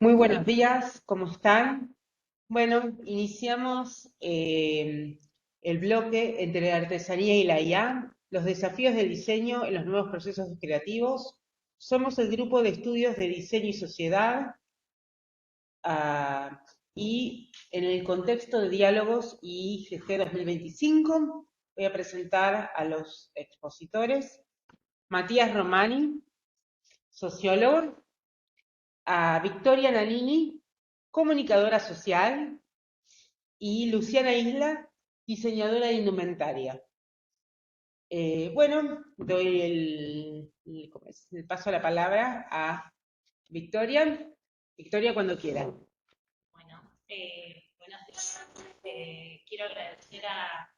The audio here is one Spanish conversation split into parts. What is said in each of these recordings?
Muy buenos días, ¿cómo están? Bueno, iniciamos el bloque entre la artesanía y la IA, los desafíos del diseño en los nuevos procesos creativos. Somos el grupo de estudios de diseño y sociedad y en el contexto de diálogos y GG 2025 voy a presentar a los expositores. Matías Romani, sociólogo, a Victoria Nanini, comunicadora social, y Luciana Isla, diseñadora de indumentaria. Bueno, doy el paso a la palabra a Victoria. Victoria, cuando quiera. Bueno, buenos días. Quiero agradecer a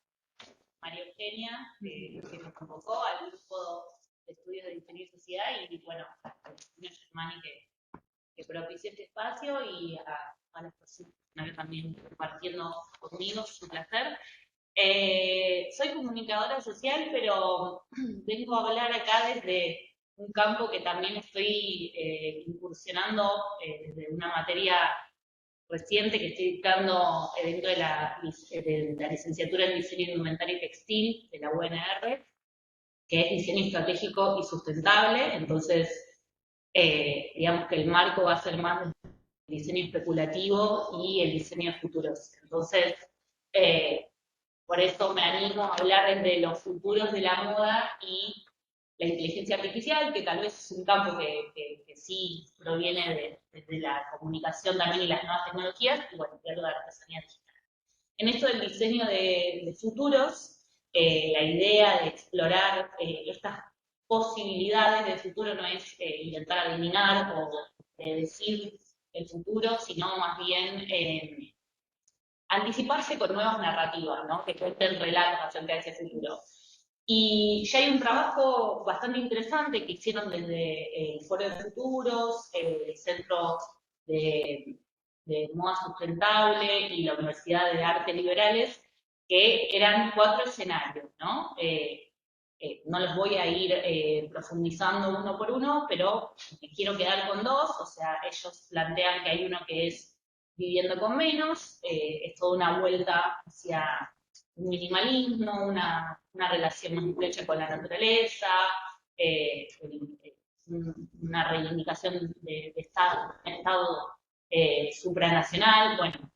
María Eugenia que nos convocó al grupo de estudios de diseño y sociedad y bueno, a Cristina Germani que propició este espacio y a las personas que están también compartiendo conmigo, es un placer. Soy comunicadora social, pero vengo a hablar acá desde un campo que también estoy incursionando desde una materia reciente que estoy dictando dentro de la licenciatura en diseño indumentario y textil de la UNR, que es diseño estratégico y sustentable. Entonces, digamos que el marco va a ser más el diseño especulativo y el diseño de futuros. Entonces, eh, por eso me animo a hablar desde los futuros de la moda y la inteligencia artificial, que tal vez es un campo que sí proviene de la comunicación también y las nuevas tecnologías, y bueno, y algo de artesanía digital. En esto del diseño de futuros, la idea de explorar estas posibilidades del futuro no es intentar adivinar o decir el futuro, sino más bien anticiparse con nuevas narrativas, ¿no? Que cuenten relatos acerca de ese futuro. Y ya hay un trabajo bastante interesante que hicieron desde el Foro de Futuros, el Centro de, de Moda Sustentable y la Universidad de Arte Liberales, que eran 4 escenarios, ¿no? No los voy a ir profundizando uno por uno, pero me quiero quedar con 2, o sea, ellos plantean que hay uno que es viviendo con menos, es toda una vuelta hacia un minimalismo, una relación más estrecha con la naturaleza, eh, una reivindicación de Estado, un Estado supranacional, bueno,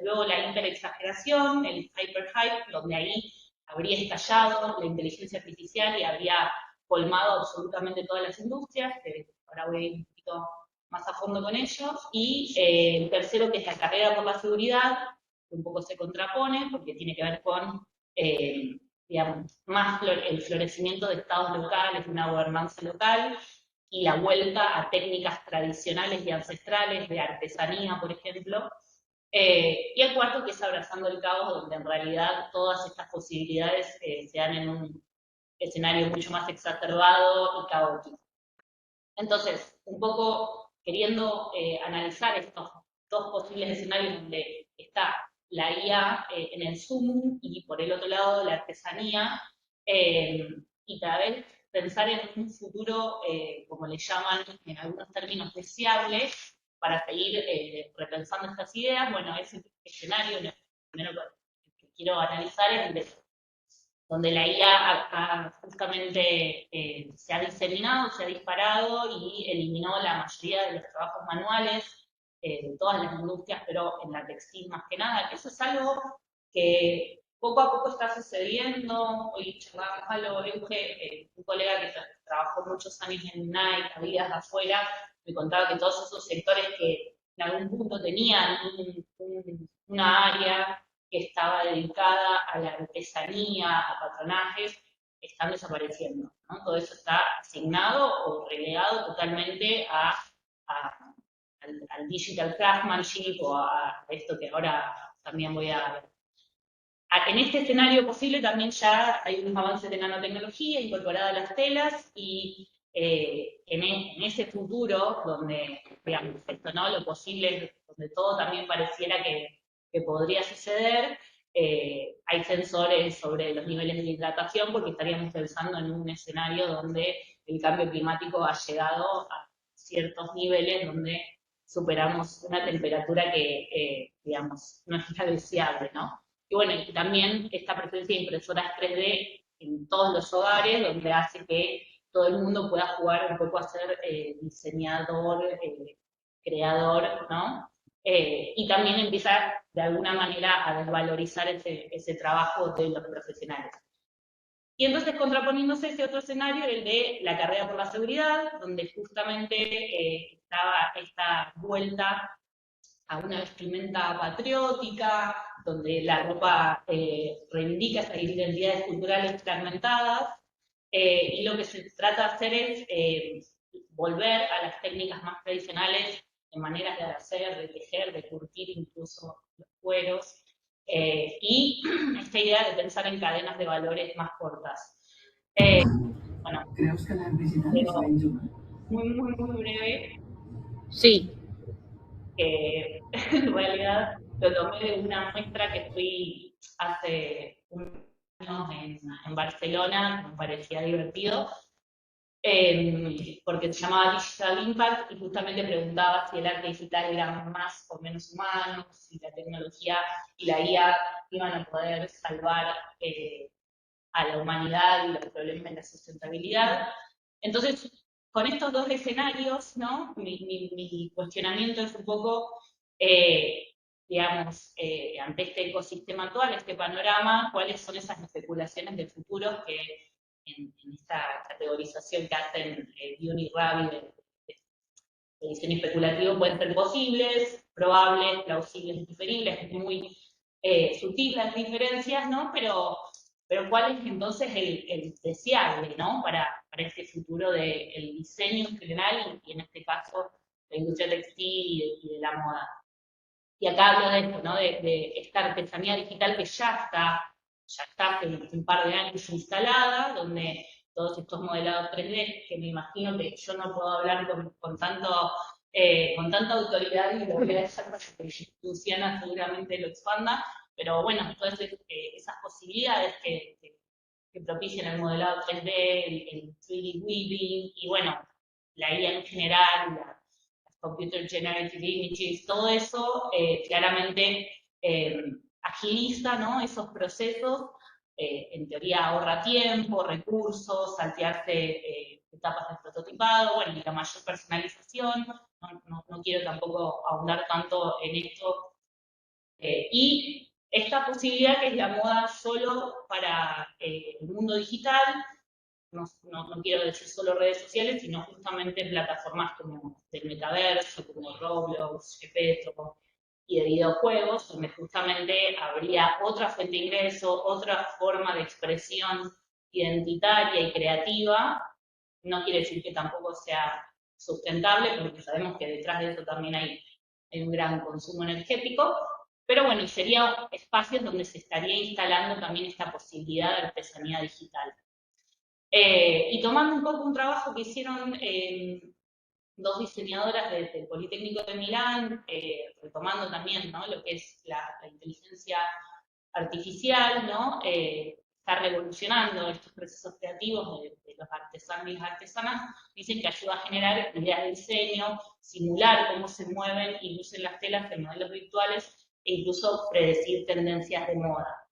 luego la hiperexageración, el hyperhype, donde ahí habría estallado la inteligencia artificial y habría colmado absolutamente todas las industrias, que ahora voy a ir un poquito más a fondo con ellos, y el tercero que es la carrera por la seguridad, que un poco se contrapone porque tiene que ver con, digamos, más el florecimiento de estados locales, una gobernanza local, y la vuelta a técnicas tradicionales y ancestrales de artesanía, por ejemplo, y el cuarto que es abrazando el caos, donde en realidad todas estas posibilidades se dan en un escenario mucho más exacerbado y caótico. Entonces, un poco queriendo analizar estos 2 posibles escenarios donde está la IA en el Zoom y por el otro lado la artesanía, y cada vez pensar en un futuro, como le llaman en algunos términos, deseable, para seguir repensando estas ideas. Bueno, ese escenario, el primero que quiero analizar es el de donde la IA justamente se ha diseminado, se ha disparado y eliminó la mayoría de los trabajos manuales de todas las industrias, pero en la textil más que nada. Eso es algo que poco a poco está sucediendo. Hoy charlaba Euge, un colega que trabajó muchos años en Nike, vidas afuera, me contaba que todos esos sectores que en algún punto tenían una área que estaba dedicada a la artesanía, a patronajes, están desapareciendo, ¿no? Todo eso está asignado o relegado totalmente al digital craftsmanship o a esto que ahora también voy a ver. En este escenario posible también ya hay unos avances de nanotecnología incorporada a las telas y en ese futuro donde, digamos, esto, ¿no? Lo posible, donde todo también pareciera que podría suceder, hay sensores sobre los niveles de hidratación porque estaríamos pensando en un escenario donde el cambio climático ha llegado a ciertos niveles donde superamos una temperatura que, digamos, no es la deseable, ¿no? Y bueno, y también esta presencia de impresoras 3D en todos los hogares, donde hace que todo el mundo pueda jugar un poco a ser diseñador, creador, ¿no? Y también empieza de alguna manera a desvalorizar ese trabajo de los profesionales. Y entonces contraponiéndose ese otro escenario, el de la carrera por la seguridad, donde justamente estaba esta vuelta a una vestimenta patriótica, donde la ropa reivindica esas identidades culturales fragmentadas, y lo que se trata de hacer es volver a las técnicas más tradicionales en maneras de hacer, de tejer, de curtir incluso los cueros, y esta idea de pensar en cadenas de valores más cortas. Eh, bueno, pero muy, muy, muy breve, Sí, que en realidad lo tomé de una muestra que fui hace unos años en Barcelona, me parecía divertido, porque se llamaba Digital Impact y justamente preguntaba si el arte digital era más o menos humano, si la tecnología y la IA iban a poder salvar a la humanidad y los problemas de la sustentabilidad. Entonces, con estos dos escenarios, ¿no? Mi cuestionamiento es un poco, digamos, ante este ecosistema actual, este panorama, cuáles son esas especulaciones de futuros que en esta categorización que hacen Dion Rabi de diseño especulativo pueden ser posibles, probables, plausibles, indiferibles, muy sutil las diferencias, ¿no? Pero cuál es entonces el deseable, ¿no? Para este futuro del diseño en general y en este caso la industria textil y de la moda. Y acá hablo de esto, ¿no? De esta artesanía digital que ya está hace un par de años instalada, donde todos estos modelados 3D, que me imagino que yo no puedo hablar con tanta autoridad y lo voy a dejar para que Luciana seguramente lo expanda, pero bueno, todas esas posibilidades que propician el modelado 3D, el 3D weaving, y bueno, la IA en general, las Computer Generated Images, todo eso claramente agiliza, ¿no? Esos procesos, en teoría ahorra tiempo, recursos, saltearse etapas de prototipado, bueno, y la mayor personalización, no quiero tampoco ahondar tanto en esto, y esta posibilidad que es la moda solo para el mundo digital, no quiero decir solo redes sociales, sino justamente plataformas como del metaverso, como Roblox, Gepetto y de videojuegos, donde justamente habría otra fuente de ingreso, otra forma de expresión identitaria y creativa. No quiere decir que tampoco sea sustentable, porque sabemos que detrás de eso también hay un gran consumo energético, pero bueno, serían espacios donde se estaría instalando también esta posibilidad de artesanía digital. Y tomando un poco un trabajo que hicieron dos diseñadoras del Politécnico de Milán, retomando también, ¿no? Lo que es la inteligencia artificial, ¿no? Está revolucionando estos procesos creativos de los artesanos y las artesanas, dicen que ayuda a generar ideas de diseño, simular cómo se mueven y lucen las telas en modelos virtuales e incluso predecir tendencias de moda.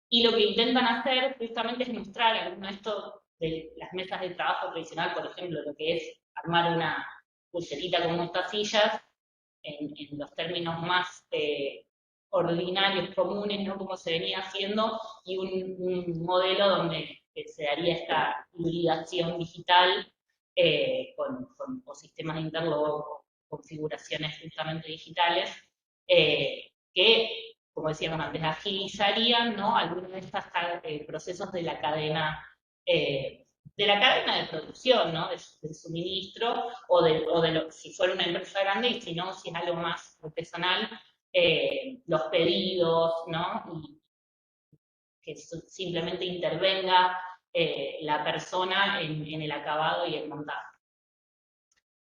Y lo que intentan hacer justamente es mostrar alguno de estos, de las mesas de trabajo tradicional, por ejemplo, lo que es armar una pulserita con mostacillas, en los términos más ordinarios, comunes, ¿no? Como se venía haciendo, y un modelo donde se daría esta hibridación digital con sistemas de interlogo, configuraciones justamente digitales, que, como decíamos antes, agilizarían, ¿no? Algunos de estos procesos de la cadena de producción, ¿no? Del suministro, si fuera una empresa grande, y si no, si es algo más artesanal, los pedidos, ¿no? Y que simplemente intervenga la persona en el acabado y el montaje.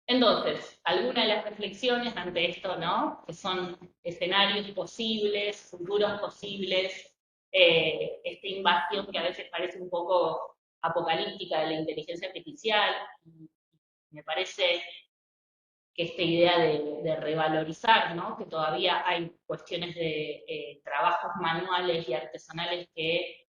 Entonces, algunas de las reflexiones ante esto, ¿no? Que son escenarios posibles, futuros posibles, esta invasión que a veces parece un poco apocalíptica de la inteligencia artificial, me parece esta idea de revalorizar, ¿no? Que todavía hay cuestiones de trabajos manuales y artesanales que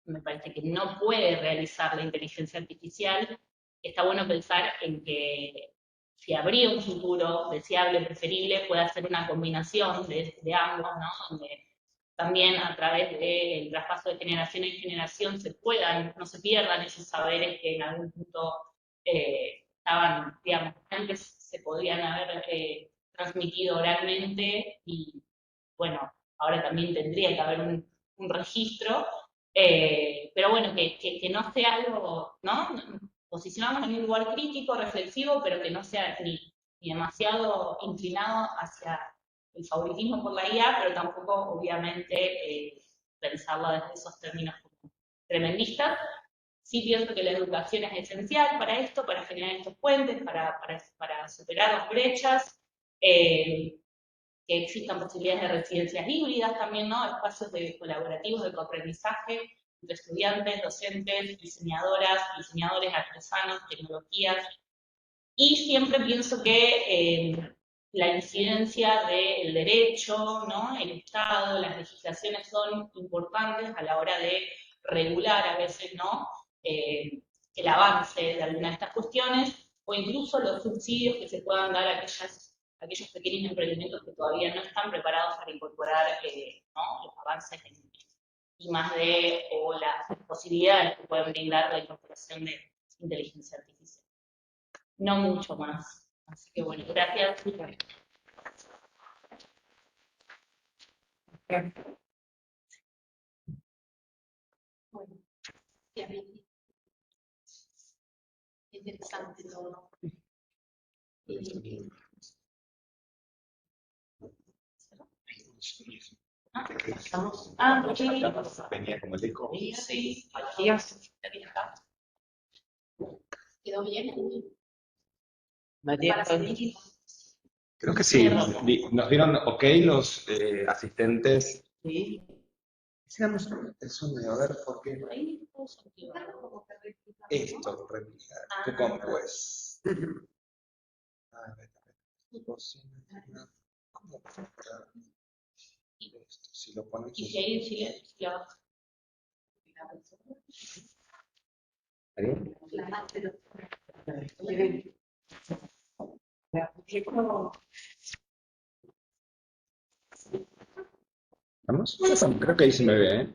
me parece que no puede realizar la inteligencia artificial. Está bueno pensar en que si habría un futuro deseable, preferible, puede ser una combinación de ambos, ¿no? Donde también a través del traspaso de generación en generación no se pierdan esos saberes que en algún punto estaban, digamos, antes se podían haber transmitido oralmente y, bueno, ahora también tendría que haber un registro, pero bueno, que no sea algo, ¿no? Posicionarnos en un lugar crítico, reflexivo, pero que no sea ni demasiado inclinado hacia el favoritismo por la IA, pero tampoco, obviamente, pensarlo desde esos términos como tremendistas. Sí pienso que la educación es esencial para esto, para generar estos puentes, para superar las brechas, que existan posibilidades de residencias híbridas también, ¿no? Espacios colaborativos de coaprendizaje entre estudiantes, docentes, diseñadoras, diseñadores, artesanos, tecnologías. Y siempre pienso que la incidencia del derecho, ¿no? El Estado, las legislaciones son importantes a la hora de regular a veces, ¿no? El avance de alguna de estas cuestiones o incluso los subsidios que se puedan dar a aquellos pequeños emprendimientos que todavía no están preparados para incorporar, ¿no? Los avances y más o las posibilidades que pueden brindar la incorporación de inteligencia artificial. No mucho más. Así que bueno, gracias. Bueno, ya vi. Interesante todo. Venía como el disco. Sí. ¿Quedó bien? Matías, Creo que sí. Nos dieron ok los asistentes. sí. Hiciéramos el sonido, a ver por qué. Esto, replicar. ¿Tú cómo ves? A ver. ¿Cómo replicar esto? Si lo pones. Y si hay un silencio. ¿Vamos? Creo que ahí se me ve, ¿eh?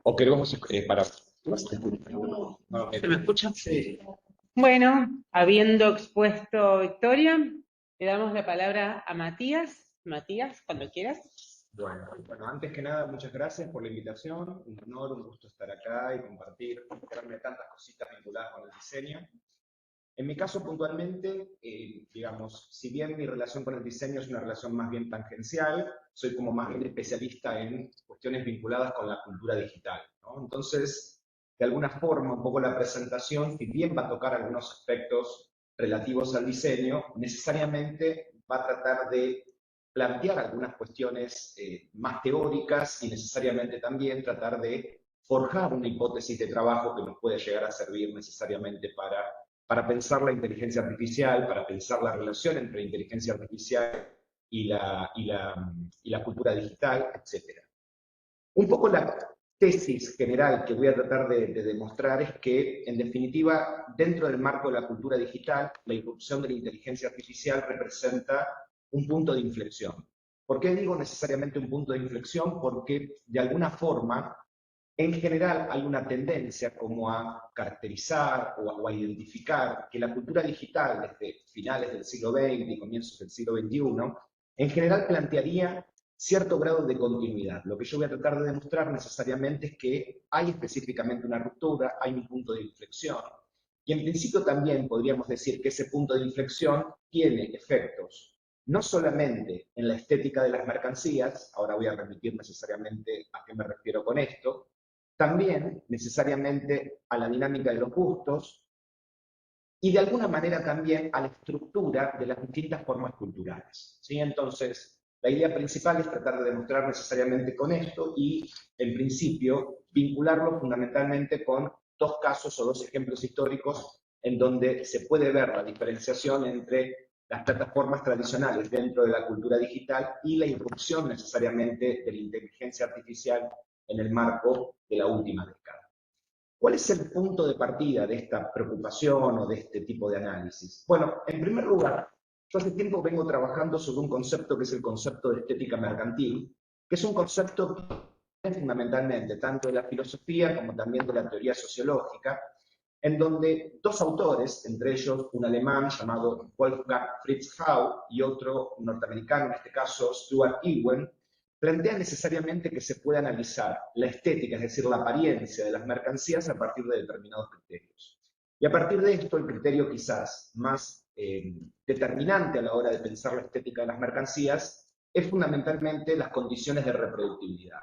O queremos para. ¿Se me escucha? Sí. Bueno, habiendo expuesto Victoria, le damos la palabra a Matías. Matías, cuando quieras. Bueno, antes que nada, muchas gracias por la invitación. Un honor, un gusto estar acá y compartir, enterarme de tantas cositas vinculadas con el diseño. En mi caso, puntualmente, digamos, si bien mi relación con el diseño es una relación más bien tangencial, soy como más bien especialista en cuestiones vinculadas con la cultura digital, ¿no? Entonces, de alguna forma, un poco la presentación, si bien va a tocar algunos aspectos relativos al diseño, necesariamente va a tratar de plantear algunas cuestiones más teóricas y necesariamente también tratar de forjar una hipótesis de trabajo que nos puede llegar a servir necesariamente para pensar la inteligencia artificial, para pensar la relación entre la inteligencia artificial y la cultura digital, etc. Un poco la tesis general que voy a tratar de demostrar es que, en definitiva, dentro del marco de la cultura digital, la irrupción de la inteligencia artificial representa un punto de inflexión. ¿Por qué digo necesariamente un punto de inflexión? Porque, de alguna forma, en general hay una tendencia como a caracterizar o a identificar que la cultura digital desde finales del siglo XX y comienzos del siglo XXI, en general plantearía cierto grado de continuidad. Lo que yo voy a tratar de demostrar necesariamente es que hay específicamente una ruptura, hay un punto de inflexión. Y en principio también podríamos decir que ese punto de inflexión tiene efectos no solamente en la estética de las mercancías, ahora voy a remitir necesariamente a qué me refiero con esto, también necesariamente a la dinámica de los gustos y de alguna manera también a la estructura de las distintas formas culturales, ¿sí? Entonces, la idea principal es tratar de demostrar necesariamente con esto y, en principio, vincularlo fundamentalmente con dos casos o dos ejemplos históricos en donde se puede ver la diferenciación entre las plataformas tradicionales dentro de la cultura digital y la irrupción necesariamente de la inteligencia artificial en el marco de la última década. ¿Cuál es el punto de partida de esta preocupación o de este tipo de análisis? Bueno, en primer lugar, yo hace tiempo vengo trabajando sobre un concepto que es el concepto de estética mercantil, que es un concepto que fundamentalmente tanto de la filosofía como también de la teoría sociológica, en donde dos autores, entre ellos un alemán llamado Wolfgang Fritz Hau y otro norteamericano, en este caso Stuart Ewen, plantean necesariamente que se puede analizar la estética, es decir, la apariencia de las mercancías a partir de determinados criterios. Y a partir de esto, el criterio quizás más determinante a la hora de pensar la estética de las mercancías es fundamentalmente las condiciones de reproductibilidad.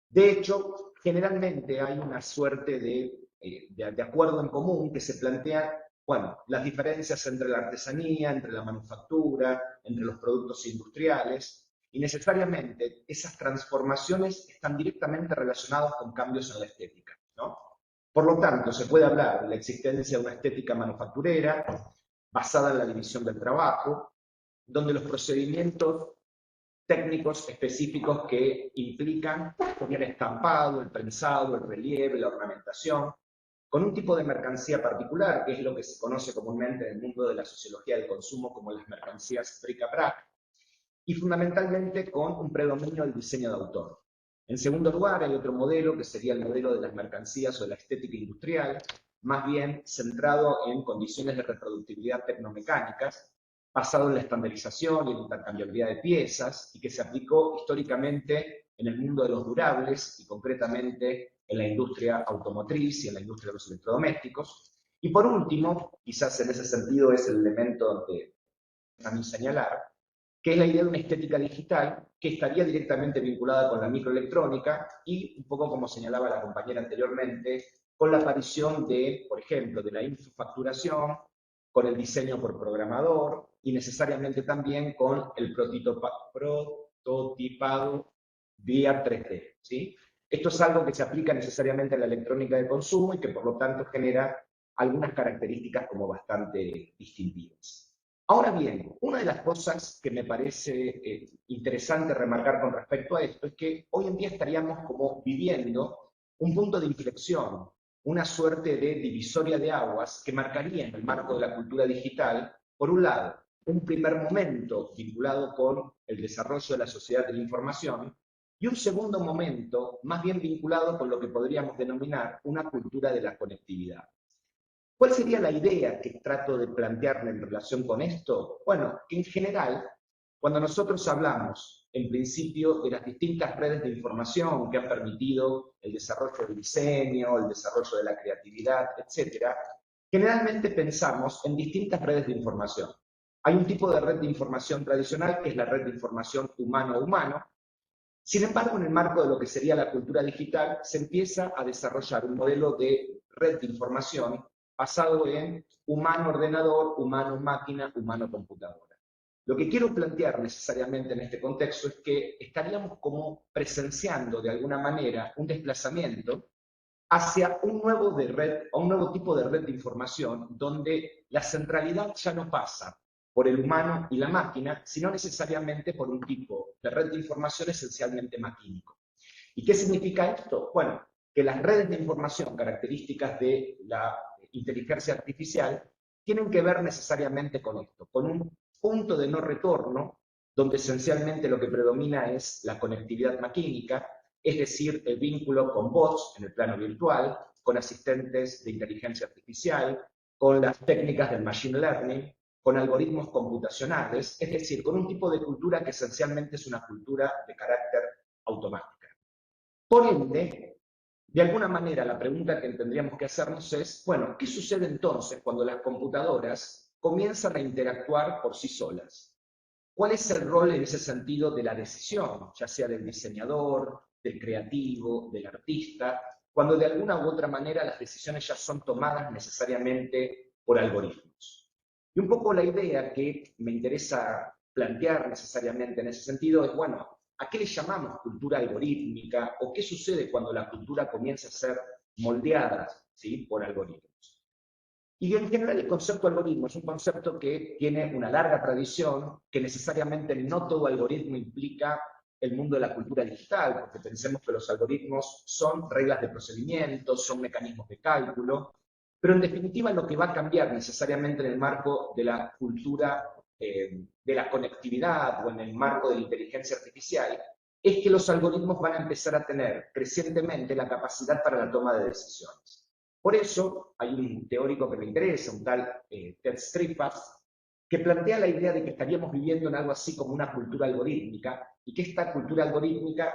De hecho, generalmente hay una suerte de acuerdo en común que se plantea, bueno, las diferencias entre la artesanía, entre la manufactura, entre los productos industriales, y necesariamente esas transformaciones están directamente relacionadas con cambios en la estética, ¿no? Por lo tanto, se puede hablar de la existencia de una estética manufacturera basada en la división del trabajo, donde los procedimientos técnicos específicos que implican el estampado, el prensado, el relieve, la ornamentación, con un tipo de mercancía particular, que es lo que se conoce comúnmente en el mundo de la sociología del consumo como las mercancías bric-a-brac, y fundamentalmente con un predominio del diseño de autor. En segundo lugar, hay otro modelo que sería el modelo de las mercancías o de la estética industrial, más bien centrado en condiciones de reproductibilidad tecnomecánicas, basado en la estandarización y en la intercambiabilidad de piezas, y que se aplicó históricamente en el mundo de los durables y concretamente en la industria automotriz y en la industria de los electrodomésticos. Y por último, quizás en ese sentido es el elemento de a mí señalar, que es la idea de una estética digital que estaría directamente vinculada con la microelectrónica y, un poco como señalaba la compañera anteriormente, con la aparición de, por ejemplo, de la infofacturación, con el diseño por programador y necesariamente también con el prototipado vía 3D, ¿sí? Esto es algo que se aplica necesariamente a la electrónica de consumo y que por lo tanto genera algunas características como bastante distintivas. Ahora bien, una de las cosas que me parece interesante remarcar con respecto a esto es que hoy en día estaríamos como viviendo un punto de inflexión, una suerte de divisoria de aguas que marcaría en el marco de la cultura digital, por un lado, un primer momento vinculado con el desarrollo de la sociedad de la información y un segundo momento más bien vinculado con lo que podríamos denominar una cultura de la conectividad. ¿Cuál sería la idea que trato de plantearme en relación con esto? Bueno, que en general, cuando nosotros hablamos, en principio, de las distintas redes de información que han permitido el desarrollo del diseño, el desarrollo de la creatividad, etc., generalmente pensamos en distintas redes de información. Hay un tipo de red de información tradicional que es la red de información humano-humano. Sin embargo, en el marco de lo que sería la cultura digital, se empieza a desarrollar un modelo de red de información basado en humano-ordenador, humano-máquina, humano-computadora. Lo que quiero plantear necesariamente en este contexto es que estaríamos como presenciando de alguna manera un desplazamiento hacia un nuevo tipo de red de información donde la centralidad ya no pasa por el humano y la máquina, sino necesariamente por un tipo de red de información esencialmente maquínico. ¿Y qué significa esto? Bueno, que las redes de información, características de la inteligencia artificial, tienen que ver necesariamente con esto, con un punto de no retorno, donde esencialmente lo que predomina es la conectividad maquínica, es decir, el vínculo con bots en el plano virtual, con asistentes de inteligencia artificial, con las técnicas del machine learning, con algoritmos computacionales, es decir, con un tipo de cultura que esencialmente es una cultura de carácter automática. Por ende, de alguna manera la pregunta que tendríamos que hacernos es, bueno, ¿qué sucede entonces cuando las computadoras comienzan a interactuar por sí solas? ¿Cuál es el rol en ese sentido de la decisión, ya sea del diseñador, del creativo, del artista, cuando de alguna u otra manera las decisiones ya son tomadas necesariamente por algoritmos? Y un poco la idea que me interesa plantear necesariamente en ese sentido es, bueno, ¿a qué le llamamos cultura algorítmica o qué sucede cuando la cultura comienza a ser moldeada, ¿sí?, por algoritmos? Y en general el concepto algoritmo es un concepto que tiene una larga tradición, que necesariamente no todo algoritmo implica el mundo de la cultura digital, porque pensemos que los algoritmos son reglas de procedimiento, son mecanismos de cálculo, pero en definitiva lo que va a cambiar necesariamente en el marco de la cultura de la conectividad o en el marco de la inteligencia artificial es que los algoritmos van a empezar a tener crecientemente la capacidad para la toma de decisiones. Por eso hay un teórico que me interesa, un tal Ted Striphas, que plantea la idea de que estaríamos viviendo en algo así como una cultura algorítmica y que esta cultura algorítmica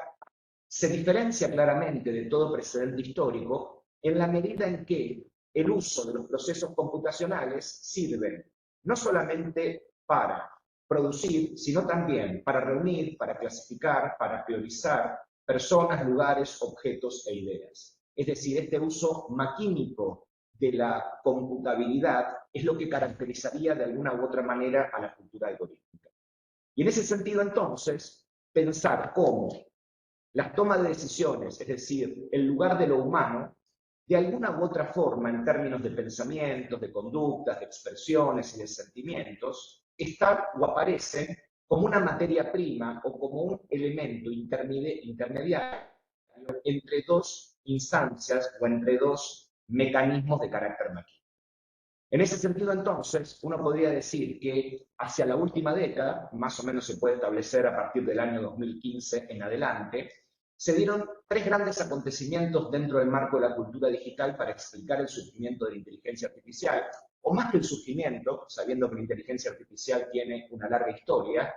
se diferencia claramente de todo precedente histórico en la medida en que el uso de los procesos computacionales sirve no solamente para producir, sino también para reunir, para clasificar, para priorizar personas, lugares, objetos e ideas. Es decir, este uso maquímico de la computabilidad es lo que caracterizaría de alguna u otra manera a la cultura algorítmica. Y en ese sentido, entonces, pensar cómo las tomas de decisiones, es decir, el lugar de lo humano, de alguna u otra forma, en términos de pensamientos, de conductas, de expresiones y de sentimientos, está o aparece como una materia prima o como un elemento intermediario entre dos instancias o entre dos mecanismos de carácter máquina. En ese sentido, entonces, uno podría decir que hacia la última década, más o menos se puede establecer a partir del año 2015 en adelante, se dieron tres grandes acontecimientos dentro del marco de la cultura digital para explicar el surgimiento de la inteligencia artificial, o más que el surgimiento, sabiendo que la inteligencia artificial tiene una larga historia,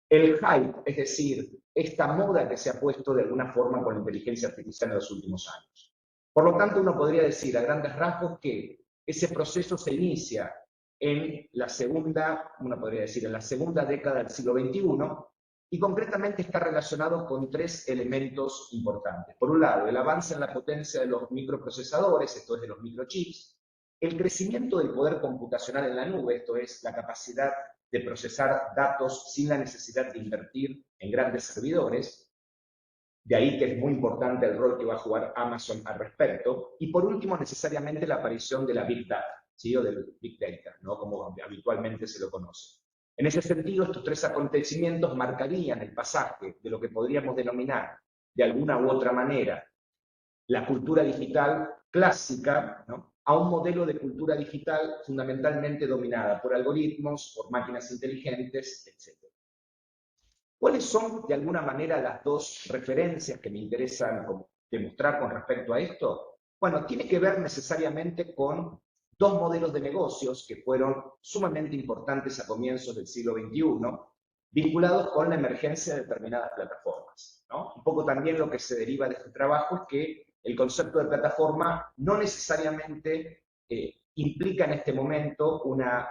el hype, es decir, esta moda que se ha puesto de alguna forma con la inteligencia artificial en los últimos años. Por lo tanto, uno podría decir a grandes rasgos que ese proceso se inicia en la segunda, uno podría decir, en la segunda década del siglo XXI, y concretamente está relacionado con tres elementos importantes. Por un lado, el avance en la potencia de los microprocesadores, esto es de los microchips, el crecimiento del poder computacional en la nube, esto es la capacidad de procesar datos sin la necesidad de invertir en grandes servidores, de ahí que es muy importante el rol que va a jugar Amazon al respecto, y por último necesariamente la aparición de la Big Data, ¿sí? O del Big Data, ¿no? Como habitualmente se lo conoce. En ese sentido, estos tres acontecimientos marcarían el pasaje de lo que podríamos denominar de alguna u otra manera la cultura digital clásica, ¿no?, a un modelo de cultura digital fundamentalmente dominada por algoritmos, por máquinas inteligentes, etc. ¿Cuáles son, de alguna manera, las dos referencias que me interesan demostrar con respecto a esto? Bueno, tiene que ver necesariamente con dos modelos de negocios que fueron sumamente importantes a comienzos del siglo XXI, vinculados con la emergencia de determinadas plataformas, ¿no? Un poco también lo que se deriva de este trabajo es que el concepto de plataforma no necesariamente implica en este momento una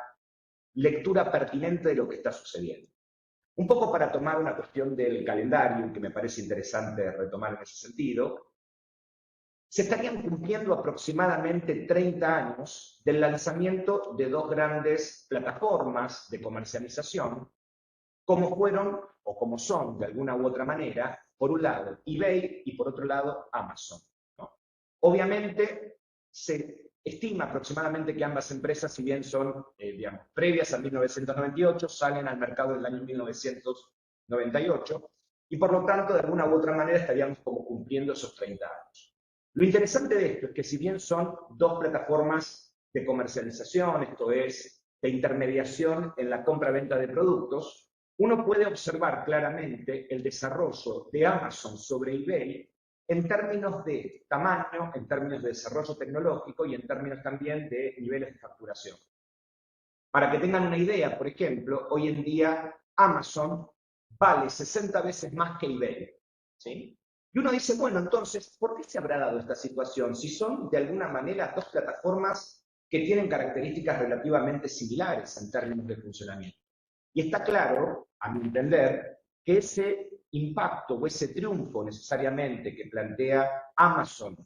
lectura pertinente de lo que está sucediendo. Un poco para tomar una cuestión del calendario, que me parece interesante retomar en ese sentido, se estarían cumpliendo aproximadamente 30 años del lanzamiento de dos grandes plataformas de comercialización, como fueron o como son de alguna u otra manera, por un lado eBay y por otro lado Amazon, ¿no? Obviamente se estima aproximadamente que ambas empresas, si bien son digamos, previas a 1998, salen al mercado en el año 1998 y por lo tanto de alguna u otra manera estaríamos como cumpliendo esos 30 años. Lo interesante de esto es que si bien son dos plataformas de comercialización, esto es, de intermediación en la compra-venta de productos, uno puede observar claramente el desarrollo de Amazon sobre eBay en términos de tamaño, en términos de desarrollo tecnológico y en términos también de niveles de facturación. Para que tengan una idea, por ejemplo, hoy en día Amazon vale 60 veces más que eBay, ¿sí? Y uno dice, bueno, entonces, ¿por qué se habrá dado esta situación? Si son, de alguna manera, dos plataformas que tienen características relativamente similares en términos de funcionamiento. Y está claro, a mi entender, que ese impacto o ese triunfo necesariamente que plantea Amazon,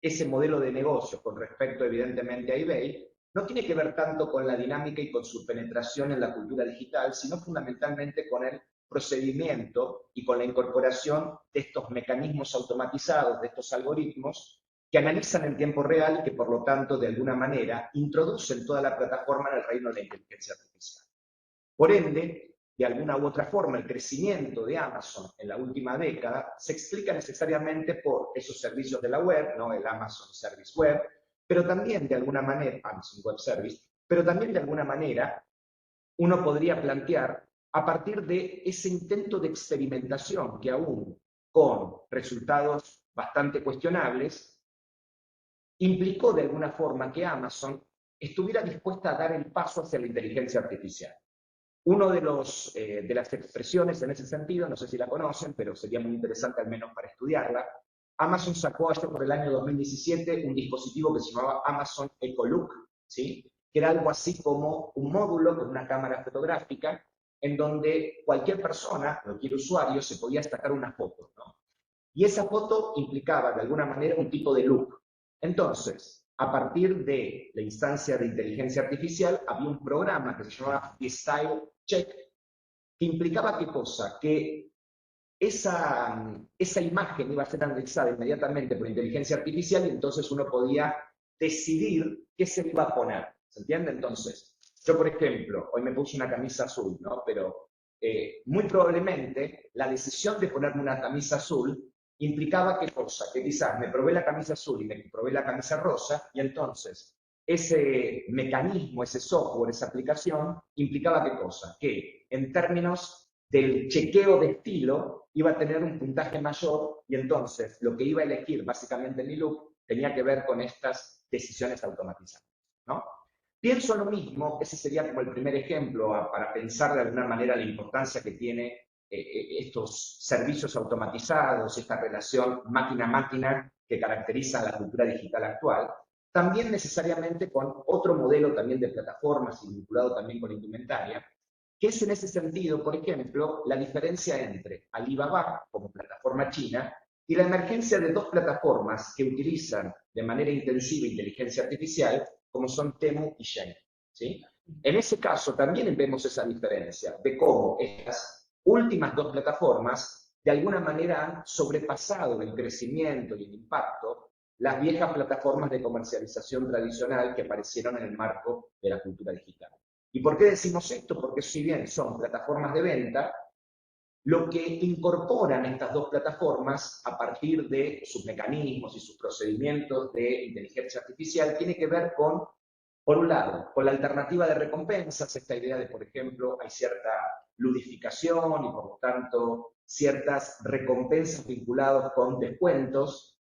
ese modelo de negocio con respecto evidentemente a eBay, no tiene que ver tanto con la dinámica y con su penetración en la cultura digital, sino fundamentalmente con el procedimiento y con la incorporación de estos mecanismos automatizados, de estos algoritmos, que analizan en tiempo real y que por lo tanto de alguna manera introducen toda la plataforma en el reino de la inteligencia artificial. Por ende, de alguna u otra forma, el crecimiento de Amazon en la última década se explica necesariamente por esos servicios de la web, ¿no? El Amazon Service Web, pero también de alguna manera, Amazon Web Service, pero también de alguna manera uno podría plantear a partir de ese intento de experimentación que aún con resultados bastante cuestionables, implicó de alguna forma que Amazon estuviera dispuesta a dar el paso hacia la inteligencia artificial. Uno de las expresiones en ese sentido, no sé si la conocen, pero sería muy interesante al menos para estudiarla. Amazon sacó allá por el año 2017 un dispositivo que se llamaba Amazon EcoLook, ¿sí? Que era algo así como un módulo con una cámara fotográfica en donde cualquier persona, cualquier usuario, se podía sacar una foto, ¿no? Y esa foto implicaba de alguna manera un tipo de look. Entonces, a partir de la instancia de inteligencia artificial, había un programa que se llamaba Style Check, que implicaba qué cosa, que esa imagen iba a ser analizada inmediatamente por inteligencia artificial y entonces uno podía decidir qué se iba a poner. ¿Se entiende? Entonces, yo por ejemplo, hoy me puse una camisa azul, ¿no? Pero muy probablemente la decisión de ponerme una camisa azul implicaba qué cosa, que quizás me probé la camisa azul y me probé la camisa rosa y entonces ese mecanismo, ese software, esa aplicación implicaba qué cosa, que en términos del chequeo de estilo iba a tener un puntaje mayor y entonces lo que iba a elegir básicamente mi look tenía que ver con estas decisiones automatizadas, ¿no? Pienso lo mismo, ese sería como el primer ejemplo para pensar de alguna manera la importancia que tiene estos servicios automatizados, esta relación máquina-máquina que caracteriza la cultura digital actual, también necesariamente con otro modelo también de plataformas y vinculado también con indumentaria, que es en ese sentido, por ejemplo, la diferencia entre Alibaba como plataforma china y la emergencia de dos plataformas que utilizan de manera intensiva inteligencia artificial, como son Temu y Shein, ¿sí? En ese caso también vemos esa diferencia de cómo estas últimas dos plataformas de alguna manera han sobrepasado el crecimiento y el impacto las viejas plataformas de comercialización tradicional que aparecieron en el marco de la cultura digital. ¿Y por qué decimos esto? Porque si bien son plataformas de venta, lo que incorporan estas dos plataformas a partir de sus mecanismos y sus procedimientos de inteligencia artificial tiene que ver con, por un lado, con la alternativa de recompensas, esta idea de, por ejemplo, hay cierta ludificación y por lo tanto ciertas recompensas vinculadas con descuentos,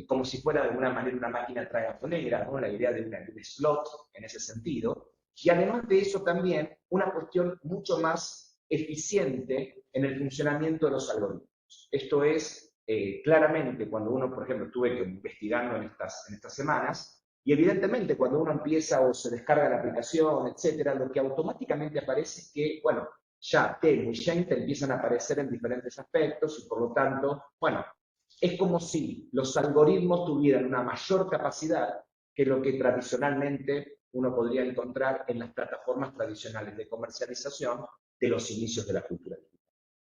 como si fuera de alguna manera una máquina tragamonera, ¿no? La idea de un slot en ese sentido. Y además de eso también una cuestión mucho más eficiente en el funcionamiento de los algoritmos. Esto es, claramente, cuando uno, por ejemplo, estuve investigando en estas semanas, y evidentemente cuando uno empieza o se descarga la aplicación, etcétera, lo que automáticamente aparece es que, bueno, ya Temu y Shein te empiezan a aparecer en diferentes aspectos y por lo tanto, bueno, es como si los algoritmos tuvieran una mayor capacidad que lo que tradicionalmente uno podría encontrar en las plataformas tradicionales de comercialización de los inicios de la cultura digital.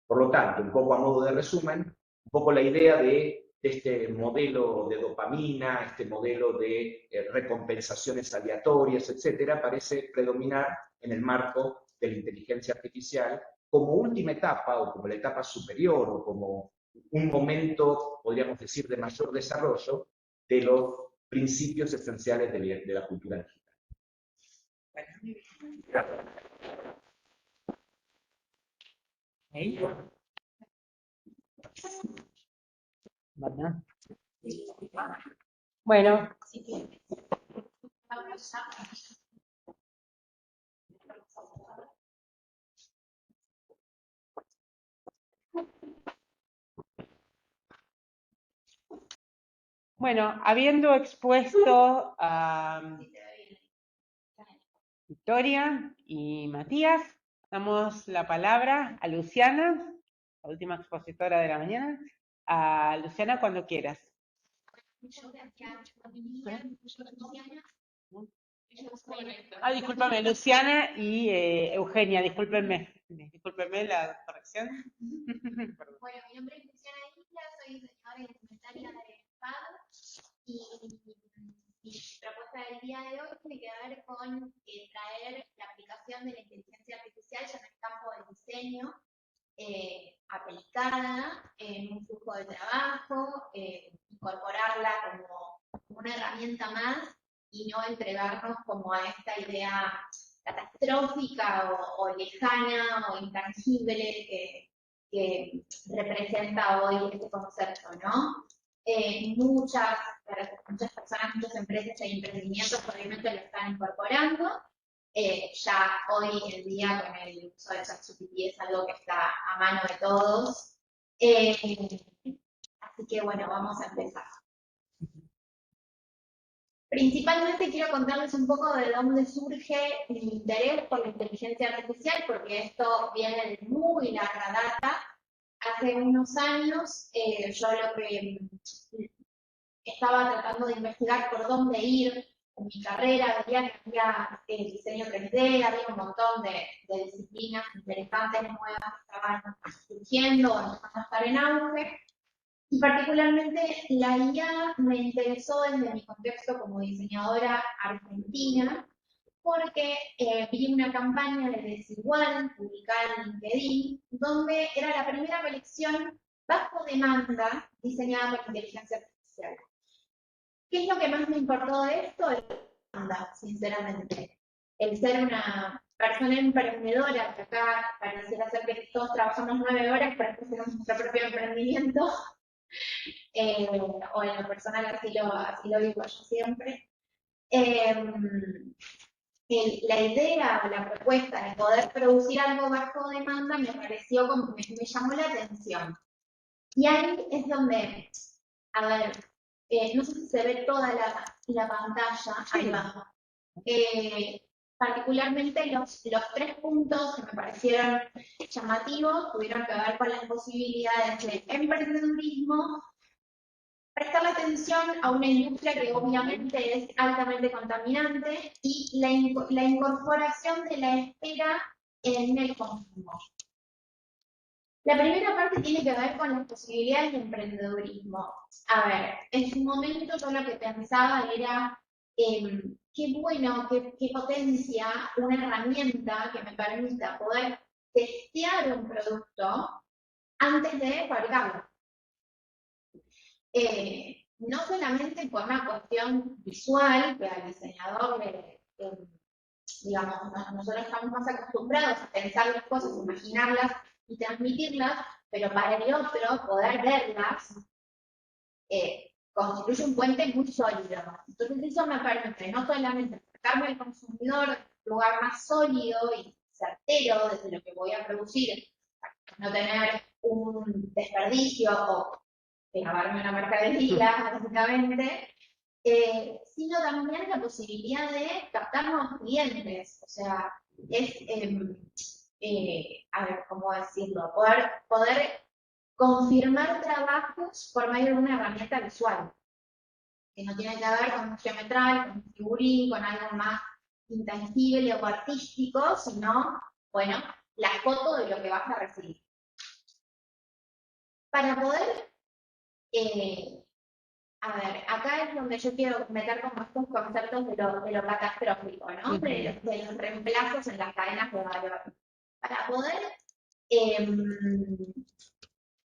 Por lo tanto, un poco a modo de resumen, un poco la idea de este modelo de dopamina, este modelo de recompensaciones aleatorias, etcétera, parece predominar en el marco de la inteligencia artificial como última etapa o como la etapa superior o como un momento, podríamos decir, de mayor desarrollo de los principios esenciales de la cultura digital. Bueno, bueno, habiendo expuesto a Victoria y Matías, damos la palabra a Luciana, la última expositora de la mañana. A Luciana, cuando quieras. Discúlpame, Luciana y Eugenia, discúlpenme la corrección. Bueno, mi nombre es Luciana Isla, soy diseñadora y indumentaria de FAD mi propuesta del día de hoy tiene que ver con traer la aplicación de la inteligencia artificial ya en el campo del diseño, aplicada en un flujo de trabajo, incorporarla como una herramienta más y no entregarnos como a esta idea catastrófica o lejana o intangible que representa hoy este concepto, ¿no? Muchas personas, muchas empresas e emprendimientos obviamente lo están incorporando. Ya hoy en día con el uso de ChatGPT es algo que está a mano de todos. Así que bueno, vamos a empezar. Principalmente quiero contarles un poco de dónde surge mi interés por la inteligencia artificial, porque esto viene de muy larga data. Hace unos años yo lo que estaba tratando de investigar por dónde ir en mi carrera, veía que había diseño 3D, había un montón de disciplinas interesantes, nuevas que estaban surgiendo, empezando a estar en auge. Y particularmente la IA me interesó desde mi contexto como diseñadora argentina, porque vi una campaña de Desigual publicada en LinkedIn, donde era la primera colección bajo demanda diseñada por inteligencia artificial. ¿Qué es lo que más me importó de esto? La demanda, sinceramente. El ser una persona emprendedora, que acá pareciera ser que todos trabajamos 9 horas para hacer nuestro propio emprendimiento, o en lo personal así lo digo yo siempre. La idea o la propuesta de poder producir algo bajo demanda me pareció como que me llamó la atención. Y ahí es donde, a ver, no sé si se ve toda la pantalla, ahí va. Particularmente los 3 puntos que me parecieron llamativos tuvieron que ver con las posibilidades de emprendedurismo, prestar atención a una industria que obviamente es altamente contaminante y la incorporación de la espera en el consumo. La primera parte tiene que ver con las posibilidades de emprendedurismo. A ver, en su momento yo lo que pensaba era qué bueno, qué potencia una herramienta que me permita poder testear un producto antes de fabricarlo. No solamente por una cuestión visual, que al diseñador digamos, nosotros estamos más acostumbrados a pensar las cosas, imaginarlas y transmitirlas, pero para el otro poder verlas constituye un puente muy sólido. Entonces eso me permite no solamente acercarme al consumidor en un lugar más sólido y certero desde lo que voy a producir, para no tener un desperdicio o grabarme una mercadería, básicamente, sino también la posibilidad de captar nuevos clientes. O sea, es, a ver, ¿cómo decirlo? Poder confirmar trabajos por medio de una herramienta visual, que no tiene que ver con un geometral, con un figurín, con algo más intangible o artístico, sino, bueno, la foto de lo que vas a recibir. Para poder a ver, acá es donde yo quiero meter como estos conceptos de lo catastrófico, ¿no? De los reemplazos en las cadenas de valor. Para poder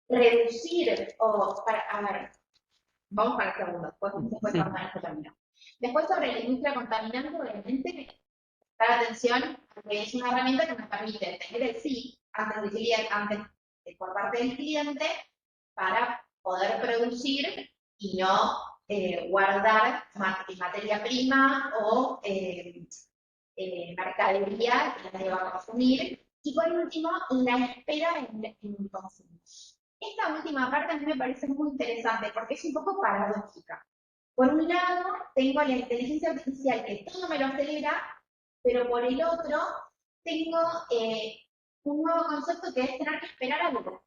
reducir, a ver, vamos para el segundo, después vamos a terminar. Después sobre la industria contaminante, obviamente, prestar atención, porque es una herramienta que nos permite tener el sí antes por parte del cliente para poder producir y no guardar materia prima o mercadería que nadie va a consumir. Y por último, la espera en el consumo. Esta última parte a mí me parece muy interesante porque es un poco paradójica. Por un lado, tengo la inteligencia artificial que todo me lo acelera, pero por el otro, tengo un nuevo concepto que es tener que esperar algo.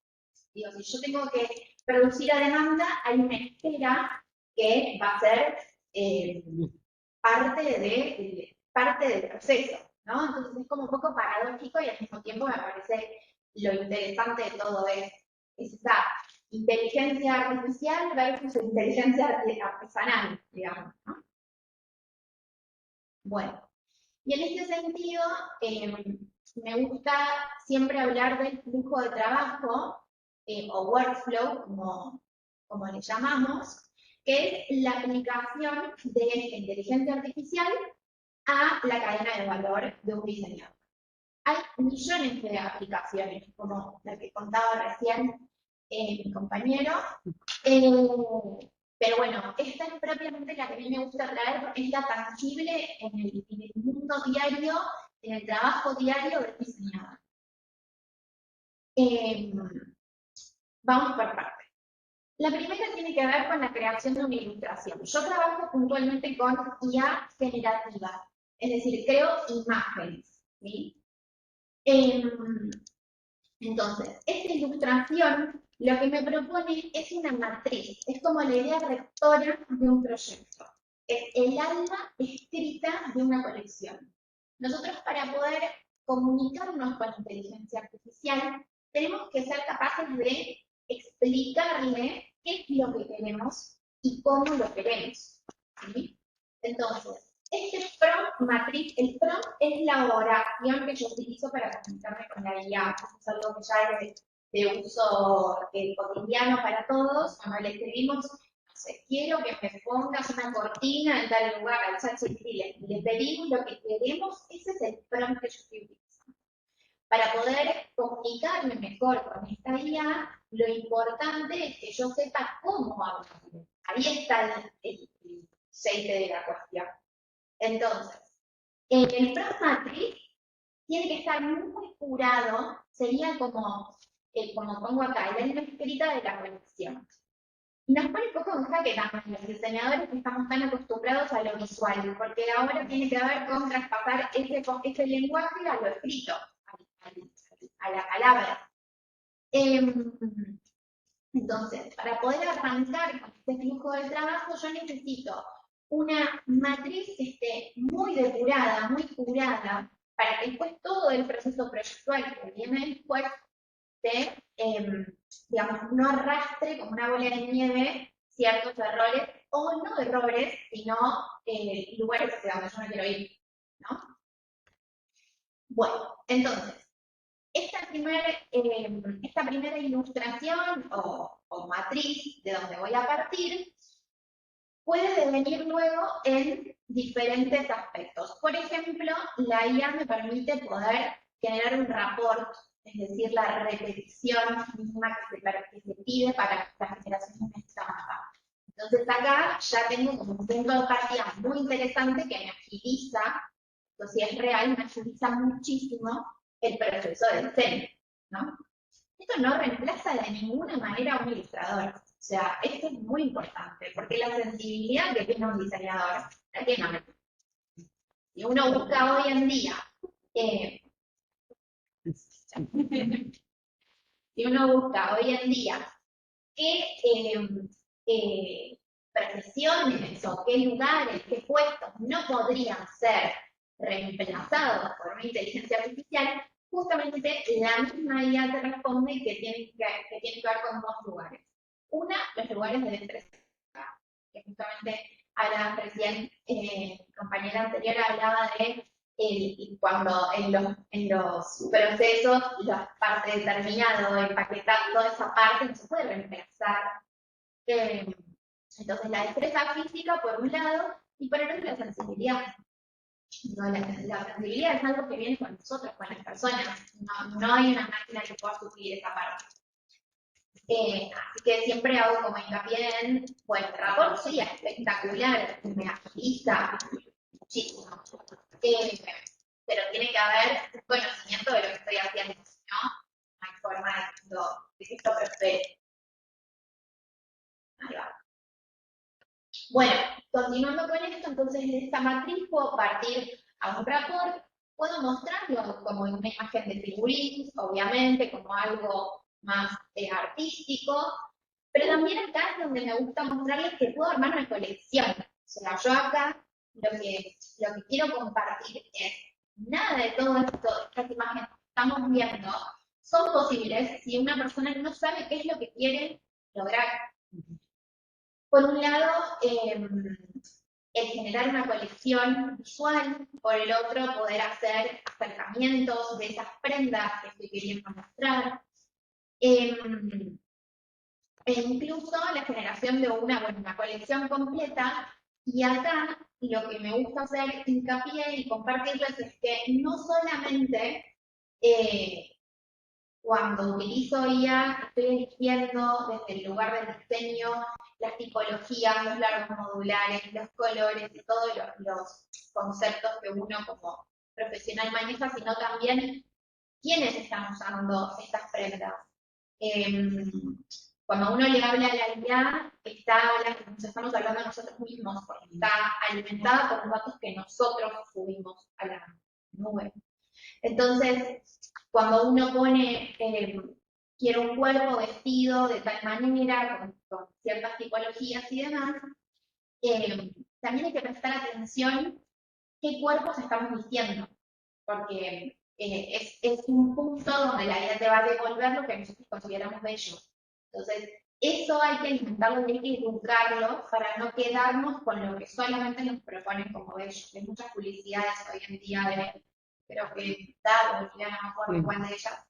Digo, si yo tengo que producir a demanda, hay una espera que va a ser parte del proceso, ¿no? Entonces es como un poco paradójico y al mismo tiempo me parece lo interesante de todo es esa inteligencia artificial versus inteligencia artesanal, digamos, ¿no? Bueno, y en este sentido, me gusta siempre hablar del flujo de trabajo, o workflow, como le llamamos, que es la aplicación de inteligencia artificial a la cadena de valor de un diseñador. Hay millones de aplicaciones, como la que contaba recién mi compañero, pero bueno, esta es propiamente la que a mí me gusta traer porque es la tangible en el mundo diario, en el trabajo diario del diseñador. Vamos por partes. La primera tiene que ver con la creación de una ilustración. Yo trabajo puntualmente con IA generativa, es decir, creo imágenes, ¿sí? Entonces, esta ilustración lo que me propone es una matriz, es como la idea rectora de un proyecto, es el alma escrita de una colección. Nosotros para poder comunicarnos con la inteligencia artificial tenemos que ser capaces de explicarle qué es lo que queremos y cómo lo queremos, ¿sí? Entonces, este prompt matriz, el prompt es la oración que yo utilizo para comunicarme con la IA. Es algo que ya es de uso cotidiano para todos. Cuando le escribimos, no sé, quiero que me pongas una cortina en tal lugar al ChatGPT, le pedimos lo que queremos, ese es el prompt que yo estoy utilizando. Para poder comunicarme mejor con esta IA, lo importante es que yo sepa cómo hablarle. Ahí está el aceite de la cuestión. Entonces, el prompt matrix tiene que estar muy curado, sería como pongo acá, el alma escrita de la colección. Y nos pone un poco en jaque también los diseñadores que estamos tan acostumbrados a lo visual, porque ahora tiene que ver con traspasar ese lenguaje a lo escrito, a la palabra. Entonces, para poder arrancar con este flujo de trabajo, yo necesito una matriz que esté muy depurada, muy curada, para que después todo el proceso proyectual que viene después digamos, no arrastre como una bola de nieve ciertos errores, o no errores, sino lugares hacia donde yo no quiero ir, ¿no? Bueno, entonces, esta primera ilustración o matriz de donde voy a partir puede devenir luego en diferentes aspectos. Por ejemplo, la IA me permite poder generar un rapport, es decir, la repetición misma que se pide para las generaciones de esta mapa. Entonces acá ya tengo como un punto de partida muy interesante que me agiliza, esto si es real, me agiliza muchísimo el proceso de diseño, ¿no? Esto no reemplaza de ninguna manera a un ilustrador. O sea, esto es muy importante, porque la sensibilidad que tiene un diseñador la tiene. Si uno busca hoy en día, qué profesiones o qué lugares, qué puestos no podrían ser reemplazados por una inteligencia artificial, justamente la misma IA te responde que tiene que ver con dos lugares. Una, los lugares de empresa, que justamente hablaba recién, mi compañera anterior hablaba de cuando en los procesos, la parte de terminado, empaquetar, toda esa parte no se puede reemplazar. Entonces, la destreza física, por un lado, y por el otro, la sensibilidad. No, la sensibilidad es algo que viene con nosotros, con las personas. No hay una máquina que pueda suplir esa parte. Así que siempre hago como hincapié en, bueno, el rapport sería espectacular, me agiliza muchísimo. Pero tiene que haber un conocimiento de lo que estoy haciendo, ¿no? No hay forma de que esto prospere. Ahí va. Bueno, continuando con esto, entonces de esta matriz puedo partir a un rapport, puedo mostrarlo como una imagen de figurín, obviamente, como algo más artístico, pero también acá es donde me gusta mostrarles que puedo armar una colección. O sea, yo acá lo que quiero compartir es nada de todo esto, estas imágenes que estamos viendo, son posibles si una persona no sabe qué es lo que quiere lograr. Por un lado, el generar una colección visual, por el otro, poder hacer acercamientos de esas prendas que estoy queriendo mostrar, e incluso la generación de una colección completa. Y acá lo que me gusta hacer hincapié y compartirles es que no solamente cuando utilizo IA estoy eligiendo desde el lugar del diseño las tipologías, los largos modulares, los colores y todos los conceptos que uno como profesional maneja, sino también quiénes están usando estas prendas. Cuando uno le habla a la IA, nos estamos hablando a nosotros mismos, porque está alimentada por los datos que nosotros subimos a la nube. Entonces, cuando uno pone, quiero un cuerpo vestido de tal manera, con ciertas tipologías y demás, también hay que prestar atención qué cuerpos estamos vistiendo, porque es un punto donde la vida te va a devolver lo que nosotros consideramos bello. Entonces, eso hay que alimentarlo y hay que educarlo para no quedarnos con lo que solamente nos proponen como bello. Hay muchas publicidades hoy en día creo que Dado, ya no me acuerdo cuál de ellas,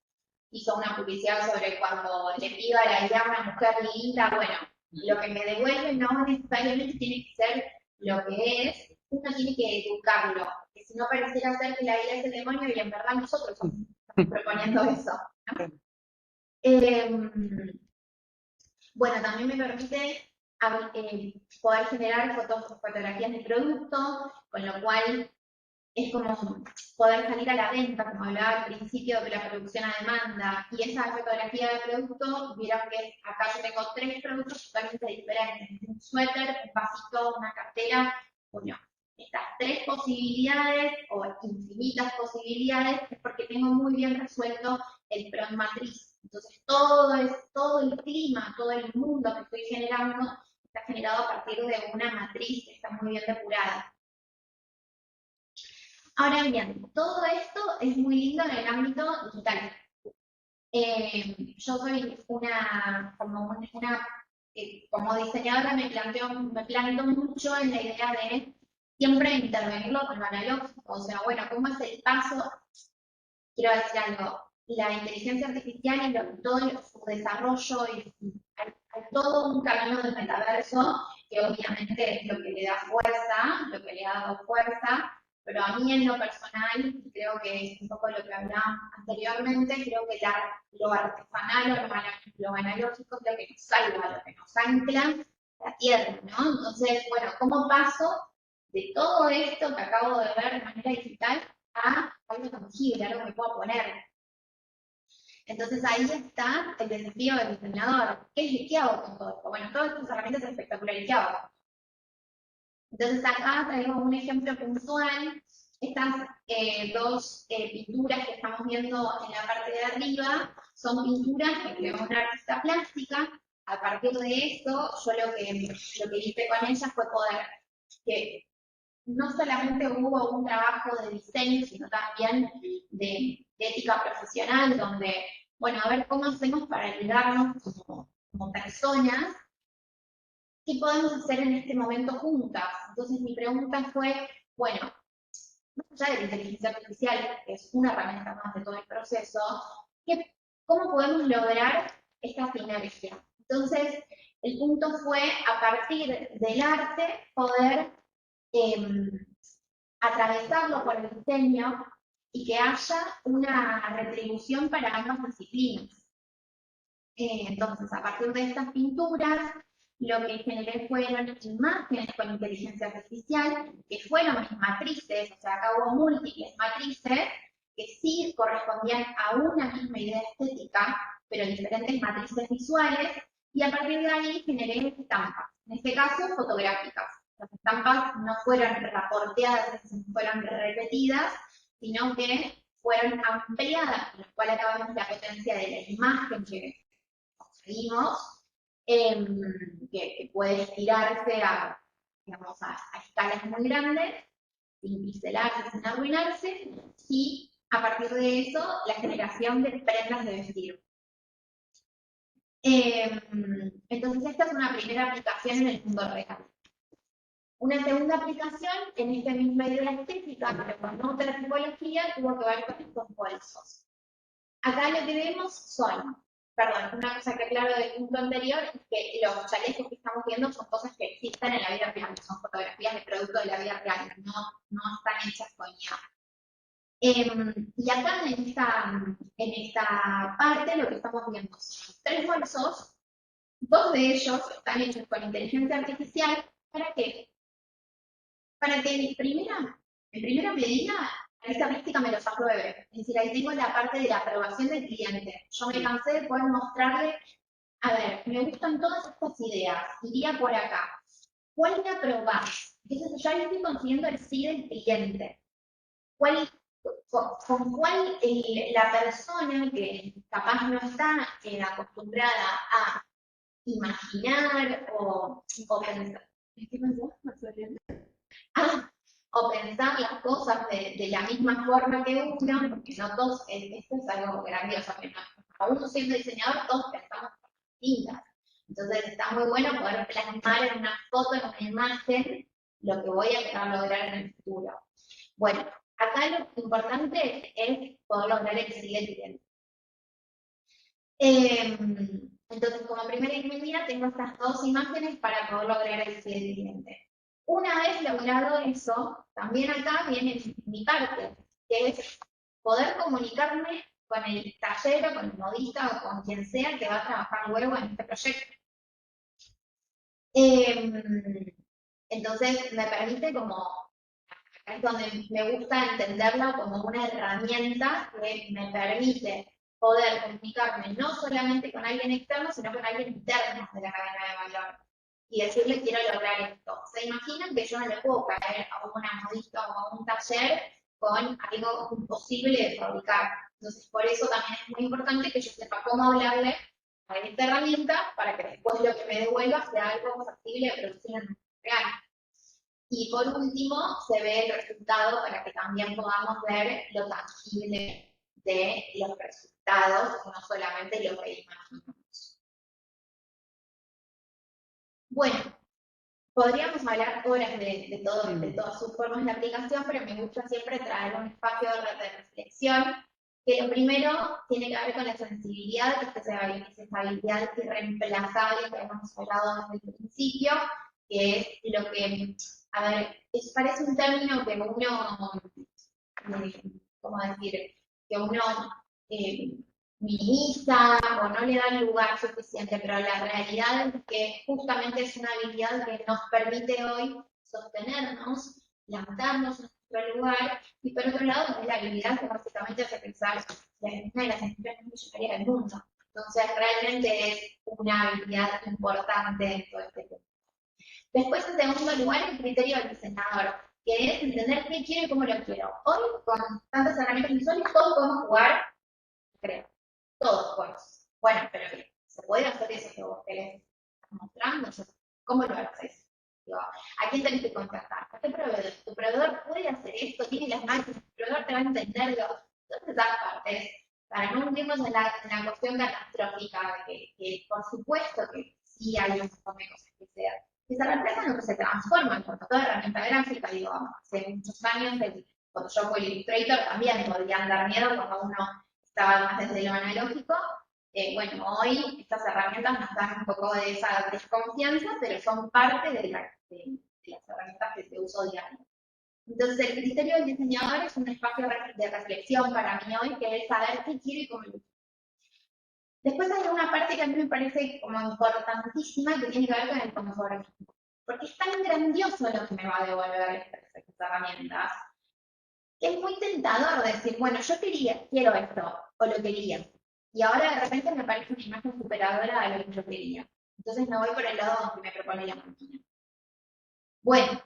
hizo una publicidad sobre cuando le pido a la IA una mujer linda, bueno, lo que me devuelve no necesariamente tiene que ser lo que es, uno tiene que educarlo, que si no pareciera ser que la IA es el demonio y en verdad nosotros estamos proponiendo eso, ¿no? Bueno, también me permite poder generar fotografías de producto, con lo cual es como poder salir a la venta, como hablaba al principio, de la producción a demanda. Y esa fotografía de producto, vieron que acá yo tengo 3 productos totalmente diferentes. Un suéter, un vasito, una cartera. Bueno, estas 3 posibilidades, o infinitas posibilidades, es porque tengo muy bien resuelto el prompt matriz. Entonces, todo el clima, todo el mundo que estoy generando, está generado a partir de una matriz que está muy bien depurada. Ahora bien, todo esto es muy lindo en el ámbito digital. Yo soy como diseñadora me planteo mucho en la idea de siempre intervenirlo con lo analógico. O sea, bueno, ¿cómo es el paso? Quiero decir algo, la inteligencia artificial y todo su desarrollo y hay todo un camino del metaverso que obviamente es lo que le da fuerza, lo que le ha dado fuerza. Pero a mí en lo personal, creo que es un poco lo que hablaba anteriormente, creo que lo artesanal o lo analógico es lo que nos salva, lo que nos ancla la tierra, ¿no? Entonces, bueno, ¿cómo paso de todo esto que acabo de ver de manera digital a algo tangible, algo que puedo poner? Entonces ahí está el desafío del diseñador. ¿Qué hago con todo esto? Bueno, todas estas herramientas espectaculares, ¿qué hago? Entonces acá traigo un ejemplo puntual. Estas 2 pinturas que estamos viendo en la parte de arriba son pinturas que creó una artista plástica. A partir de esto, yo lo que hice con ellas fue poder que no solamente hubo un trabajo de diseño, sino también de ética profesional, donde, bueno, a ver cómo hacemos para ayudarnos como personas. ¿Qué podemos hacer en este momento juntas? Entonces mi pregunta fue, bueno, más allá de la inteligencia artificial, que es una herramienta más de todo el proceso, ¿cómo podemos lograr esta sinergia? Entonces, el punto fue, a partir del arte, poder atravesarlo por el diseño y que haya una retribución para ambas disciplinas. Entonces, a partir de estas pinturas, lo que generé fueron imágenes con inteligencia artificial, que fueron mis matrices, o sea, acá hubo múltiples matrices, que sí correspondían a una misma idea estética, pero diferentes matrices visuales, y a partir de ahí generé estampas, en este caso fotográficas. Las estampas no fueron reporteadas, fueron repetidas, sino que fueron ampliadas, con lo cual acá vemos la potencia de la imagen que conseguimos, que puede estirarse digamos, a escalas muy grandes, sin pixelarse, sin arruinarse, y a partir de eso, la generación de prendas de vestir. Entonces, esta es una primera aplicación en el mundo real. Una segunda aplicación, en esta misma idea estética, pero con otra tipología, tuvo que ver con estos bolsos. Acá lo que vemos son, perdón, una cosa que aclaro del punto anterior es que los chalecos que estamos viendo son cosas que existen en la vida real, son fotografías de productos de la vida real, no están hechas con IA. Y acá en esta parte lo que estamos viendo son 3 bolsos, 2 de ellos están hechos con inteligencia artificial. ¿Para qué? Para que en primera medida, esta práctica me los apruebe. Es decir, ahí tengo la parte de la aprobación del cliente. Yo me cansé de poder mostrarle, a ver, me gustan todas estas ideas, iría por acá. ¿Cuál me aprobás? Entonces ya estoy consiguiendo el sí del cliente. Con cuál la persona que capaz no está acostumbrada a imaginar o pensar. ¿Qué pensás? O pensar las cosas de la misma forma que uno, porque no todos, esto es algo grandioso, que no, a uno siendo diseñador, todos pensamos distintas. Entonces está muy bueno poder plasmar en una foto, en una imagen, lo que voy a querer lograr en el futuro. Bueno, acá lo importante es poder lograr el siguiente. Entonces, como primera medida, tengo estas 2 imágenes para poder lograr el siguiente. Una vez logrado eso, también acá viene mi parte, que es poder comunicarme con el taller o con el modista o con quien sea que va a trabajar luego en este proyecto. Entonces, me permite como, acá es donde me gusta entenderlo como una herramienta que me permite poder comunicarme no solamente con alguien externo, sino con alguien interno de la cadena de valor. Y decirle, quiero lograr esto. ¿Se imaginan que yo no le puedo caer a una modista o a un taller con algo imposible de fabricar? Entonces, por eso también es muy importante que yo sepa cómo hablarle a esta herramienta para que después lo que me devuelva sea algo factible de producir en el real. Y por último, se ve el resultado para que también podamos ver lo tangible de los resultados, no solamente lo que imaginamos. Bueno, podríamos hablar horas de todas sus formas de aplicación, pero me gusta siempre traer un espacio de reflexión, que lo primero tiene que ver con la sensibilidad, que es esa habilidad irreemplazable que hemos hablado desde el principio, que es lo que, a ver, parece un término que uno, ¿cómo decir? Que uno minimiza o no le da el lugar suficiente, pero la realidad es que justamente es una habilidad que nos permite hoy sostenernos, levantarnos en nuestro lugar, y por otro lado es la habilidad que básicamente hace pensar en una de las empresas millonarias del mundo. Entonces realmente es una habilidad importante en todo este tema. Después, en segundo lugar, el criterio del diseñador, que es entender qué quiero y cómo lo quiero. Hoy, con tantas herramientas visuales, todos podemos jugar, creo. Todos podemos. Bueno, pero ¿se puede hacer eso que vos querés mostrando? ¿Cómo lo haces? Digo, ¿a quién tenés que contactar? ¿A qué proveedor? ¿Tu proveedor puede hacer esto? ¿Tiene las máquinas? ¿Tu proveedor te va a entender? Todas esas partes, para no hundirnos en la cuestión catastrófica, que por supuesto que sí hay un montón de cosas que se reemplazan o que se transforman, porque toda herramienta gráfica, digo, hace muchos años, cuando yo fui Illustrator, también podían dar miedo cuando uno estaba más desde lo analógico. Bueno, hoy estas herramientas nos dan un poco de esa desconfianza, pero son parte de las herramientas de uso diario. Entonces, el criterio del diseñador es un espacio de reflexión para mí hoy, que es saber qué quiero y cómo lo quiero. Después hay una parte que a mí me parece como importantísima, que tiene que ver con el conformismo. Porque es tan grandioso lo que me va a devolver estas herramientas, que es muy tentador decir, bueno, yo quiero esto, o lo quería. Y ahora de repente me parece una imagen superadora de lo que yo quería. Entonces me voy por el lado donde me propone la máquina. Bueno,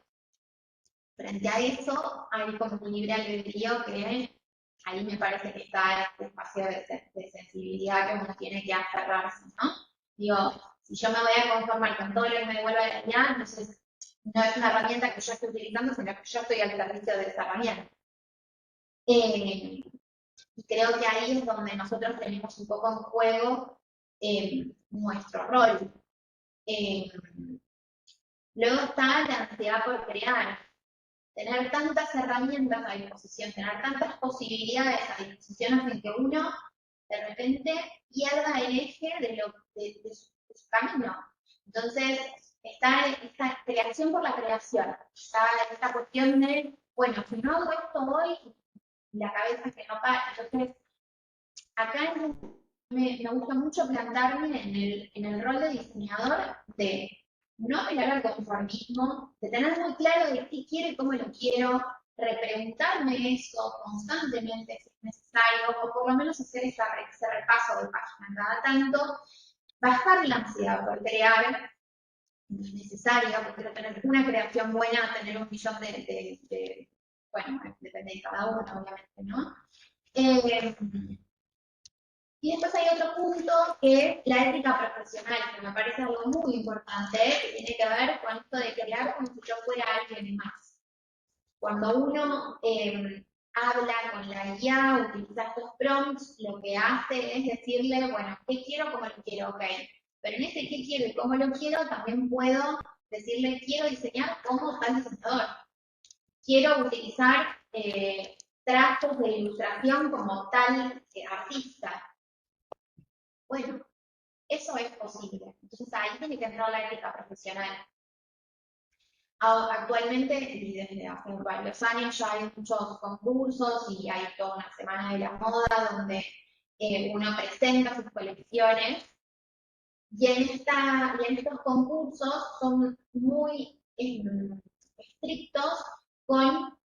frente a eso hay como un libre albedrío que ahí me parece que está este espacio de sensibilidad que uno tiene que aferrarse, ¿no? Digo, si yo me voy a conformar con todo lo que me devuelva de allá, entonces no es una herramienta que yo estoy utilizando, sino que yo estoy al servicio de esa herramienta. Y creo que ahí es donde nosotros tenemos un poco en juego nuestro rol. Luego está la ansiedad por crear. Tener tantas herramientas a disposición, tener tantas posibilidades a disposición hacen que uno de repente pierda el eje de su camino. Entonces, está esta creación por la creación, está esta cuestión de, bueno, si no hago esto hoy, la cabeza que no para. Entonces, acá me gusta mucho plantarme en el rol de diseñador, de no apelar al conformismo, de tener muy claro de qué quiero y cómo lo quiero, repreguntarme eso constantemente si es necesario, o por lo menos hacer ese repaso de página cada tanto, bajar la ansiedad por crear, no es necesario, porque quiero tener una creación buena, tener 1.000.000 bueno, depende de cada uno, obviamente, ¿no? Y después hay otro punto que es la ética profesional, que me parece algo muy importante, que tiene que ver con esto de crear como si yo fuera alguien más. Cuando uno habla con la IA, utiliza estos prompts, lo que hace es decirle, bueno, ¿qué quiero? ¿Cómo lo quiero? Ok. Pero en ese qué quiero y cómo lo quiero, también puedo decirle, quiero diseñar como tal diseñador. Quiero utilizar trazos de ilustración como tal artista. Bueno, eso es posible. Entonces ahí tiene que entrar la ética profesional. Actualmente, y desde hace varios años, ya hay muchos concursos y hay toda una semana de la moda donde uno presenta sus colecciones. Y en estos concursos son muy estrictos con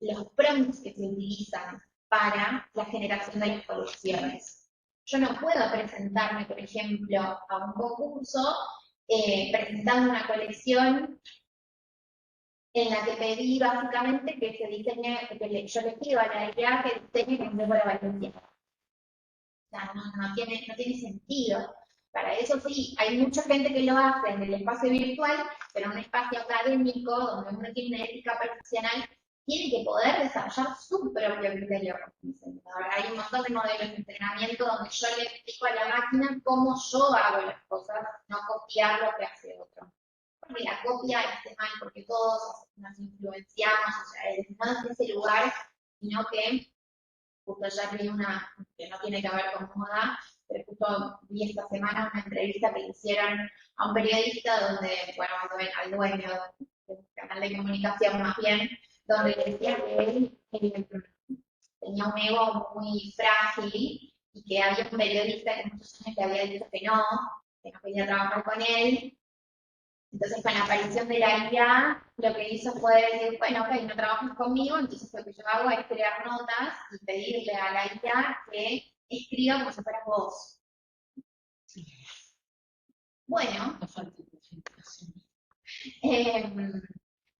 los prompts que se utilizan para la generación de las colecciones. Yo no puedo presentarme, por ejemplo, a un concurso presentando una colección en la que pedí básicamente que se diseñe, que yo le pido a la idea que diseñe con Débora Valencia. O sea, no tiene sentido. Para eso sí, hay mucha gente que lo hace en el espacio virtual, pero en un espacio académico donde uno tiene una ética profesional, tiene que poder desarrollar su propio criterio como diseñador. Hay un montón de modelos de entrenamiento donde yo le explico a la máquina cómo yo hago las cosas, no copiar lo que hace otro. Porque la copia es mal, porque todos nos influenciamos, o sea, no desde ese lugar, sino que justo ya vi una que no tiene que ver con moda, pero justo vi esta semana una entrevista que le hicieron a un periodista donde, bueno, al dueño del canal de comunicación más bien, donde le decía que él tenía un ego muy frágil y que había un periodista que muchos años le había dicho que no quería trabajar con él. Entonces, con la aparición de la IA, lo que hizo fue decir, bueno, ok, no trabajas conmigo, entonces lo que yo hago es crear notas y pedirle a la IA que escriba como si fueras vos. Bueno,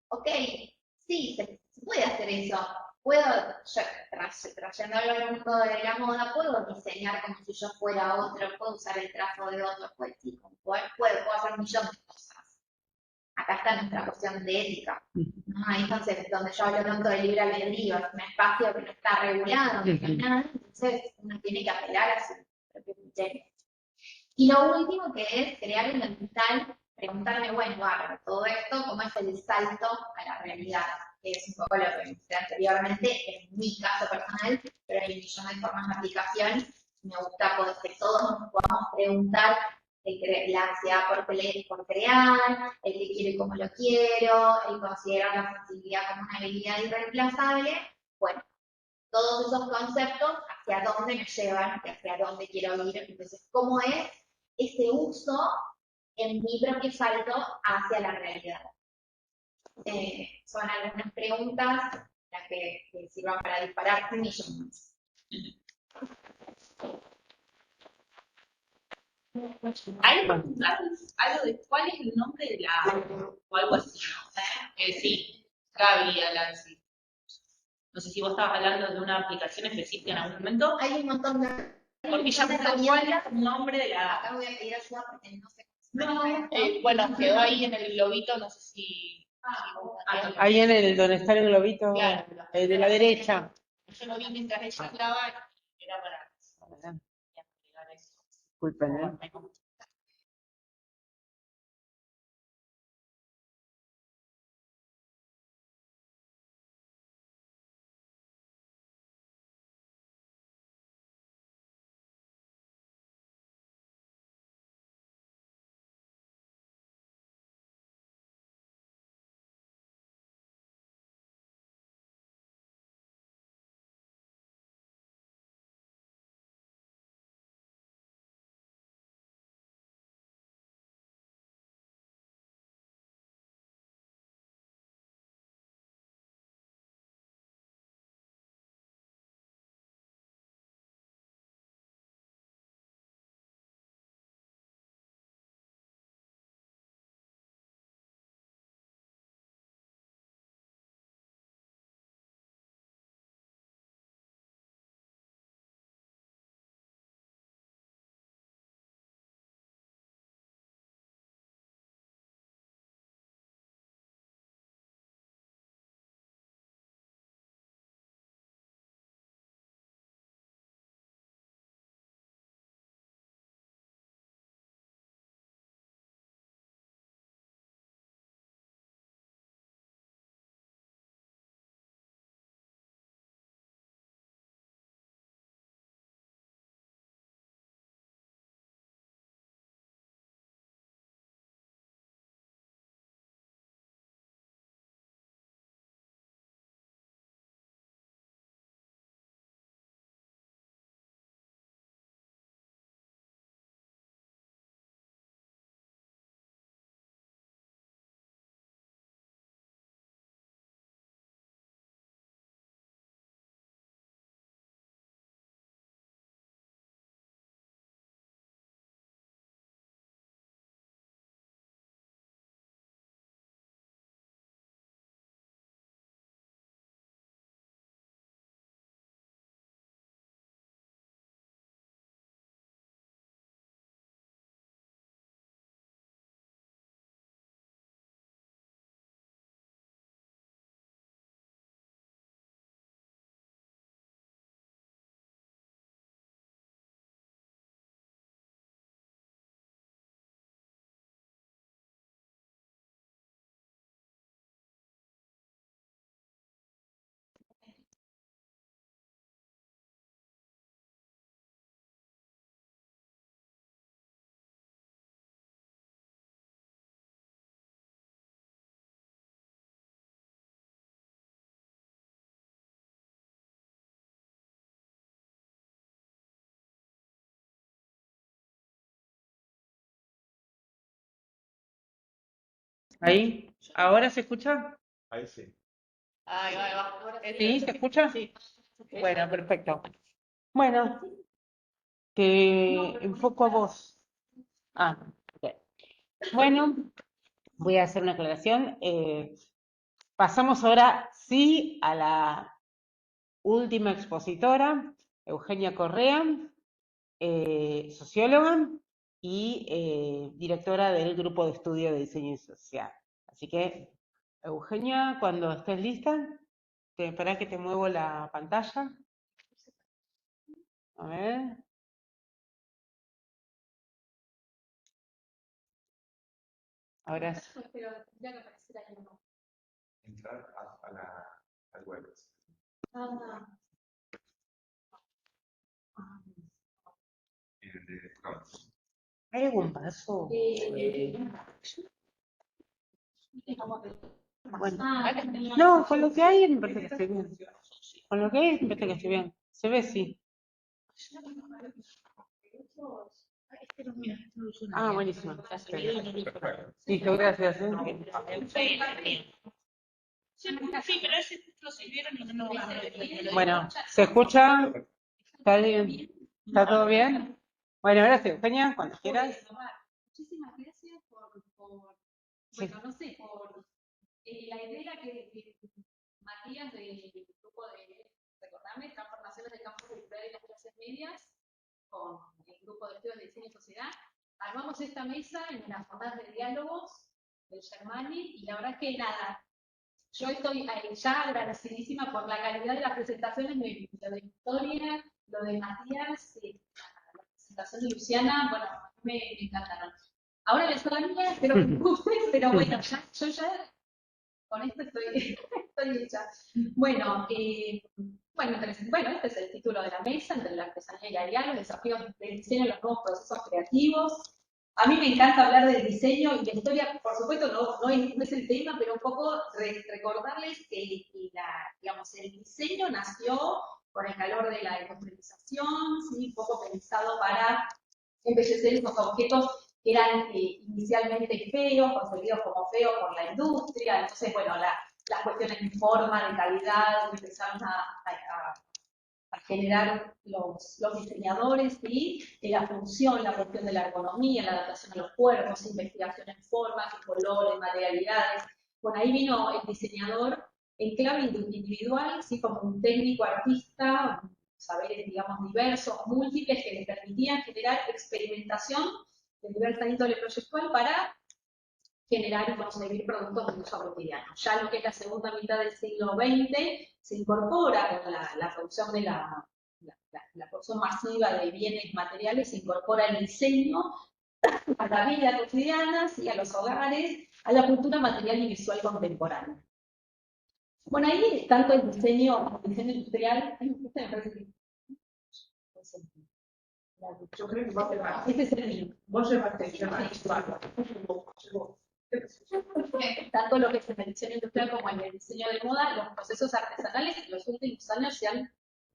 ok, sí, se puede hacer eso. Puedo, yo, trayéndolo al mundo de la moda, puedo diseñar como si yo fuera otro, puedo usar el trazo de otro, pues sí, puedo hacer millones de cosas. Acá está nuestra cuestión de ética, ¿no? Ahí entonces, donde yo hablo tanto de libre albedrío, es un espacio que no está regulado, no hay nada, entonces uno tiene que apelar a su propio criterio. Y lo último que es crear en el digital, preguntarme, bueno, todo esto, ¿cómo es el salto a la realidad? Que es un poco lo que mostré anteriormente, en mi caso personal, pero hay millones de formas de aplicación. Me gusta que todos nos podamos preguntar la ansiedad por crear, el que quiero y cómo lo quiero, el considerar la sensibilidad como una habilidad irreemplazable. Bueno, todos esos conceptos, hacia dónde me llevan y hacia dónde quiero ir. Entonces, ¿cómo es ese uso en mi propio salto hacia la realidad? Son algunas preguntas las que sirvan para disparar millones. Hay algo de cuál es el nombre de la o algo así, ¿no? Sí, Gaby Alanzi. No sé si vos estabas hablando de una aplicación específica en algún momento. Hay un montón de... Porque ya me acuerdo cuál es el nombre de la... Acá voy a pedir ayuda porque no sé No, bueno, quedó ahí en el globito, no sé si... Ahí en el donde está el globito, Claro, de la derecha. yo lo vi mientras ella hablaba, era para agregar eso. Disculpen, ¿eh? ¿Ahí? ¿Ahora se escucha? Ahí sí. Ahí va, ahí va. ¿Sí? ¿Se escucha? Sí. Bueno, perfecto. Bueno, te enfoco a vos. Ah, ok. Bueno, voy a hacer una aclaración. Pasamos ahora sí a la última expositora, Eugenia Correa, socióloga y directora del Grupo de Estudio de Diseño Social. Así que, Eugenia, cuando estés lista, espera que te muevo la pantalla. A ver. Ahora sí. Pero tendría que aparecer ahí, ¿no? Entrar al web. Ah, ¿Hay algún paso? Bueno, no, con lo que hay me parece que estoy bien. Con lo que hay me parece que estoy bien. Se ve, sí. Ah, buenísimo. Listo, gracias. Sí, pero ese lo sirvieron y no. Bueno, ¿se escucha? ¿Está bien? ¿Está todo bien? Bueno, gracias, Eugenia, cuando quieras. muchísimas gracias por Sí. bueno, no sé, por la idea que Matías del grupo de, recordarme, Transformaciones del Campo Cultural y las Clases Medias, con el grupo de estudios de diseño y sociedad, armamos esta mesa en una jornada de diálogos del Germani, y la verdad es que nada, yo estoy ya agradecidísima por la calidad de las presentaciones, lo de Victoria, lo de Matías, la presentación presentación de Luciana, bueno, a mí me encantaron. Ahora les doy la mía, espero que me guste, pero bueno, yo ya con esto estoy hecha. Bueno, bueno, este es el título de la mesa, entre la artesanía y la IA, los desafíos del diseño y los nuevos procesos creativos. A mí me encanta hablar del diseño y la historia, por supuesto, no es el tema, pero un poco recordarles que digamos, el diseño nació con el calor de la industrialización, ¿sí? Un poco pensado para embellecer esos objetos que eran inicialmente feos, concebidos como feos por la industria. Entonces, bueno, las cuestiones de forma, de calidad, empezaron a generar los diseñadores, ¿sí? La función, la cuestión de la ergonomía, la adaptación a los cuerpos, investigación en formas, en colores, materialidades. Bueno, ahí vino el diseñador en clave individual, ¿sí? Como un técnico artista, saberes, digamos, diversos, múltiples, que le permitían generar experimentación de diversa índole proyectual para generar y concebir productos de uso cotidiano. Ya lo que es la segunda mitad del siglo XX se incorpora con la producción de la producción masiva de bienes materiales, se incorpora el diseño a la vida cotidiana, ¿sí? A los hogares, a la cultura material y visual contemporánea. Bueno, ahí tanto el diseño industrial, me parece que Yo creo que va a ser este es el mío. vos llevaste Tanto lo que es en el diseño industrial como en el diseño de moda, los procesos artesanales en los últimos años se han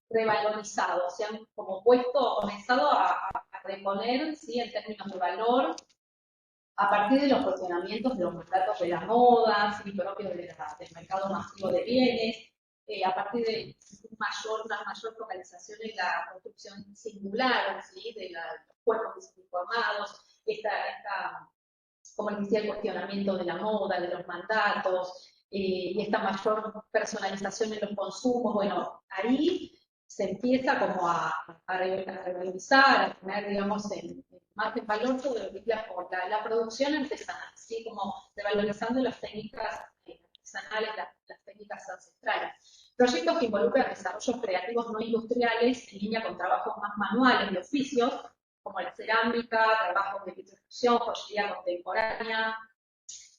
revalorizado, se han como comenzado a reponer, ¿sí? En términos de valor, a partir de los cuestionamientos de los mandatos de la moda, ¿sí? Propios del mercado masivo de bienes, a partir de una mayor focalización en la construcción singular, ¿sí? De los cuerpos informados, como les decía, el cuestionamiento de la moda, de los mandatos, y esta mayor personalización en los consumos. Bueno, ahí se empieza como a revalorizar, a poner, digamos, más en valor todo lo que es la producción artesanal, ¿sí? Como revalorizando las técnicas artesanales, las técnicas ancestrales. Proyectos que involucran desarrollos creativos no industriales en línea con trabajos más manuales de oficios, como la cerámica, trabajos de vitrificación, joyería contemporánea,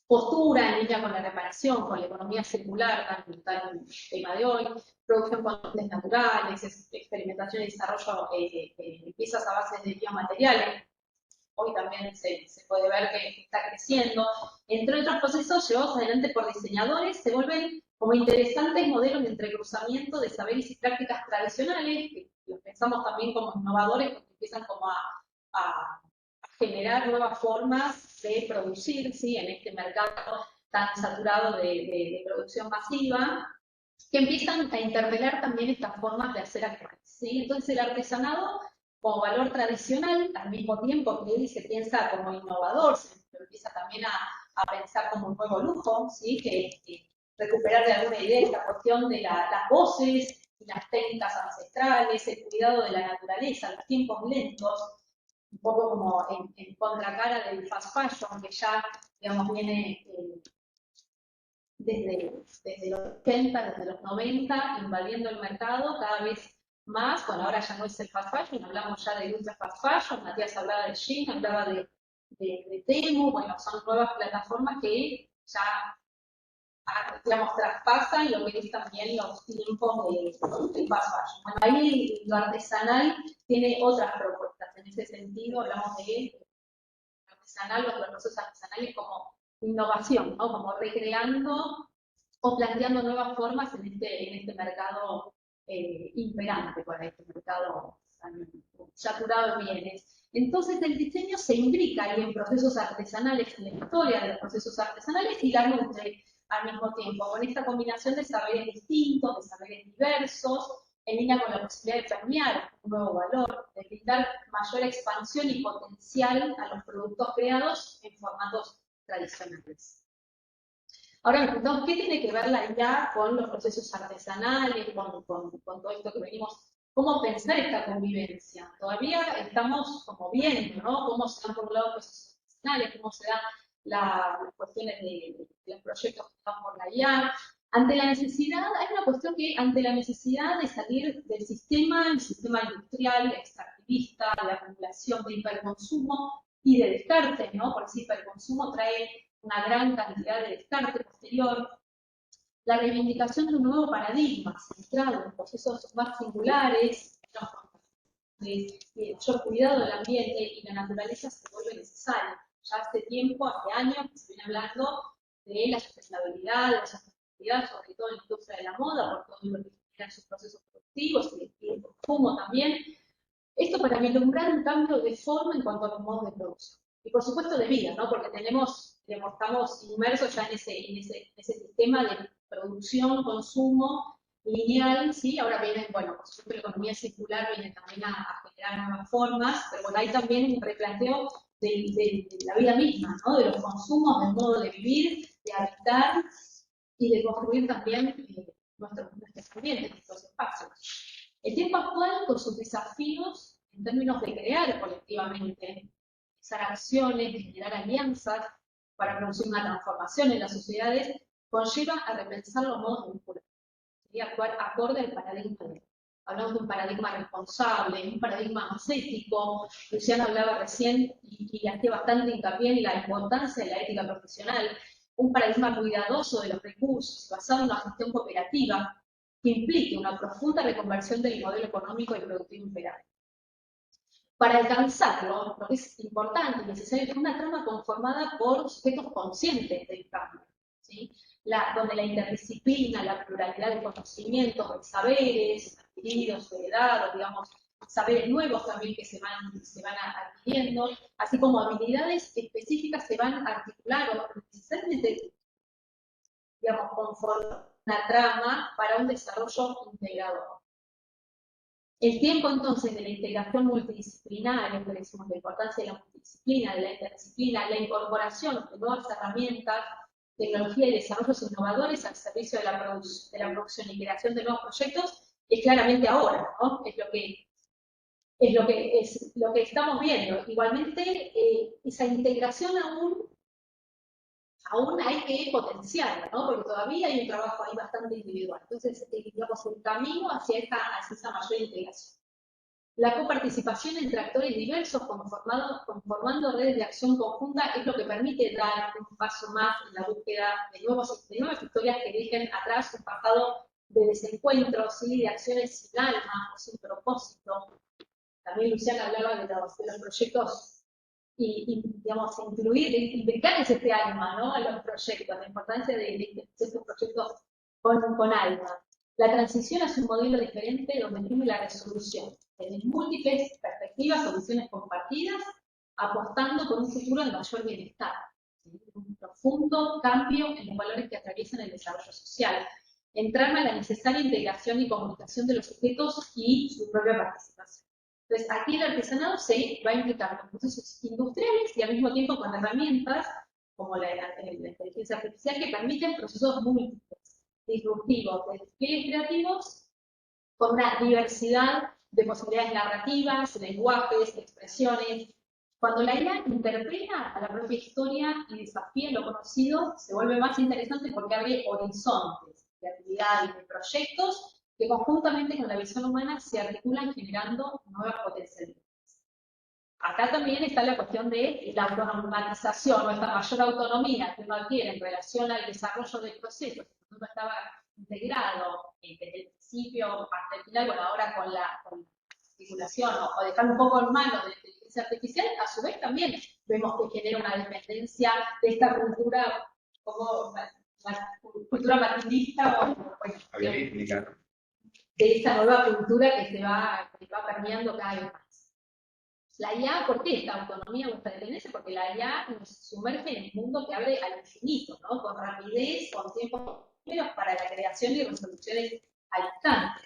postura en línea con la reparación, con la economía circular, tan tema de hoy, producción con fuentes naturales, experimentación y desarrollo de piezas a base de biomateriales. Hoy también se puede ver que está creciendo. Entre otros procesos llevados adelante por diseñadores, se vuelven como interesantes modelos de entrecruzamiento de saberes y prácticas tradicionales, que los pensamos también como innovadores, porque empiezan como a generar nuevas formas de producir, ¿sí? En este mercado tan saturado de producción masiva, que empiezan a interpelar también estas formas de hacer actuales, ¿sí? Entonces el artesanado como valor tradicional, al mismo tiempo que se piensa como innovador, se empieza también a pensar como un nuevo lujo, ¿sí? Que recuperar de alguna idea esta cuestión de las voces y las técnicas ancestrales, el cuidado de la naturaleza, los tiempos lentos, un poco como en contracara del fast fashion, que ya, digamos, viene desde los 80, desde los 90, invadiendo el mercado cada vez más. Bueno, ahora ya no es el fast fashion, hablamos ya de ultra fast fashion. Matías hablaba de Shein, hablaba de Temu. Bueno, son nuevas plataformas que ya, digamos, traspasan lo que es también los tiempos del fast fashion. Bueno, ahí lo artesanal tiene otras propuestas. En ese sentido, hablamos de artesanal, los procesos artesanales como innovación, ¿no? Como recreando o planteando nuevas formas en este mercado imperante, para este mercado saturado de bienes. Entonces el diseño se imbrica ahí en procesos artesanales, en la historia de los procesos artesanales y la nutre al mismo tiempo, con esta combinación de saberes distintos, de saberes diversos, en línea con la posibilidad de permear un nuevo valor, de brindar mayor expansión y potencial a los productos creados en formatos tradicionales. Ahora nos preguntamos, ¿qué tiene que ver la IA con los procesos artesanales, con todo esto que venimos? ¿Cómo pensar esta convivencia? Todavía estamos como viendo, ¿no? Cómo se han formulado procesos artesanales, cómo se dan las cuestiones de los proyectos que están por la IA. Ante la necesidad, hay una cuestión que ante la necesidad de salir del sistema, el sistema industrial extractivo consumista, de acumulación, de hiperconsumo y de descarte, ¿no? Por ese hiperconsumo trae una gran cantidad de descarte posterior. La reivindicación de un nuevo paradigma centrado en procesos más singulares, de mayor cuidado del ambiente y la naturaleza se vuelve necesaria. Ya hace tiempo, hace años, que se viene hablando de la sustentabilidad, de la sostenibilidad, sobre todo en la industria de la moda, por todo lo que generan sus procesos productivos y el consumo también. Esto para vislumbrar un cambio de forma en cuanto a los modos de producción. Y por supuesto de vida, ¿no? Porque estamos inmersos ya en ese sistema de producción, consumo lineal, ¿sí? Ahora viene, bueno, por supuesto la economía circular viene también a generar nuevas formas, pero bueno, hay también un replanteo de la vida misma, ¿no? De los consumos, del modo de vivir, de habitar y de construir también nuestros ambientes, nuestros espacios. El tiempo actual, con sus desafíos en términos de crear colectivamente, realizar acciones, de generar alianzas para producir una transformación en las sociedades, conlleva a repensar los modos de vincular y actuar acorde al paradigma de hoy. Hablamos de un paradigma responsable, un paradigma más ético. Luciana hablaba recién y hacía bastante hincapié en la importancia de la ética profesional, un paradigma cuidadoso de los recursos, basado en una gestión cooperativa, que implique una profunda reconversión del modelo económico y productivo imperante. Para alcanzarlo, lo que es importante y necesario es una trama conformada por sujetos conscientes del cambio, ¿sí? Donde la interdisciplina, la pluralidad de conocimientos, de saberes adquiridos, heredados, digamos, saberes nuevos también que se van adquiriendo, así como habilidades específicas se van a articular o necesariamente, digamos, conformar una trama para un desarrollo integrador. El tiempo entonces de la integración multidisciplinaria, que decimos la importancia de la multidisciplina, de la interdisciplina, la incorporación de nuevas herramientas, tecnología y desarrollos innovadores al servicio de la producción y creación de nuevos proyectos, es claramente ahora, ¿no? Es lo que estamos viendo. Igualmente, esa integración aún hay que potenciarla, ¿no? Porque todavía hay un trabajo ahí bastante individual. Entonces, digamos, el camino hacia esa mayor integración. La coparticipación entre actores diversos conformando redes de acción conjunta es lo que permite dar un paso más en la búsqueda de nuevas historias que dejen atrás un pasado de desencuentros, ¿sí? De acciones sin alma o sin propósito. También Luciana hablaba de los proyectos y digamos, implicarles este alma, ¿no? A los proyectos, la importancia de estos proyectos con alma. La transición hacia un modelo diferente donde prime la resolución, en múltiples perspectivas o visiones compartidas, apostando por un futuro de mayor bienestar, ¿sí? Un profundo cambio en los valores que atraviesan el desarrollo social, entrarme a la necesaria integración y comunicación de los sujetos y su propia participación. Entonces, aquí el artesanado se va a implicar con procesos industriales y al mismo tiempo con herramientas como la inteligencia artificial que permiten procesos múltiples, disruptivos, de despliegues creativos, con una diversidad de posibilidades narrativas, lenguajes, expresiones. Cuando la IA interpreta a la propia historia y desafía lo conocido, se vuelve más interesante porque abre horizontes de actividades, de proyectos que conjuntamente con la visión humana se articulan generando nuevas potencialidades. Acá también está la cuestión de la automatización o esta mayor autonomía que uno adquiere en relación al desarrollo del proceso. Uno estaba integrado desde el principio hasta el final, bueno, ahora con la articulación o dejar un poco en manos de la inteligencia artificial, a su vez también vemos que genera una dependencia de esta cultura como cultura maquinista o bueno, de esta nueva cultura que se va permeando cada vez más. La IA, ¿por qué esta autonomía o esta dependencia? Porque la IA nos sumerge en un mundo que abre al infinito, ¿no? Con rapidez, con tiempos para la creación y resoluciones al instante.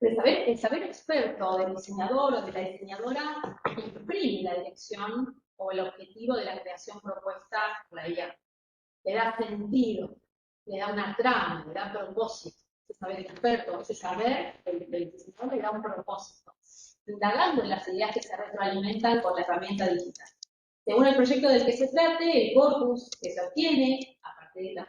El saber experto del diseñador o de la diseñadora imprime la dirección o el objetivo de la creación propuesta por la IA. Le da sentido, le da una trama, le da propósito. Ese saber experto, ese saber del diseñador le da un propósito, indagando en las ideas que se retroalimentan con la herramienta digital. Según el proyecto del que se trate, el corpus que se obtiene a partir de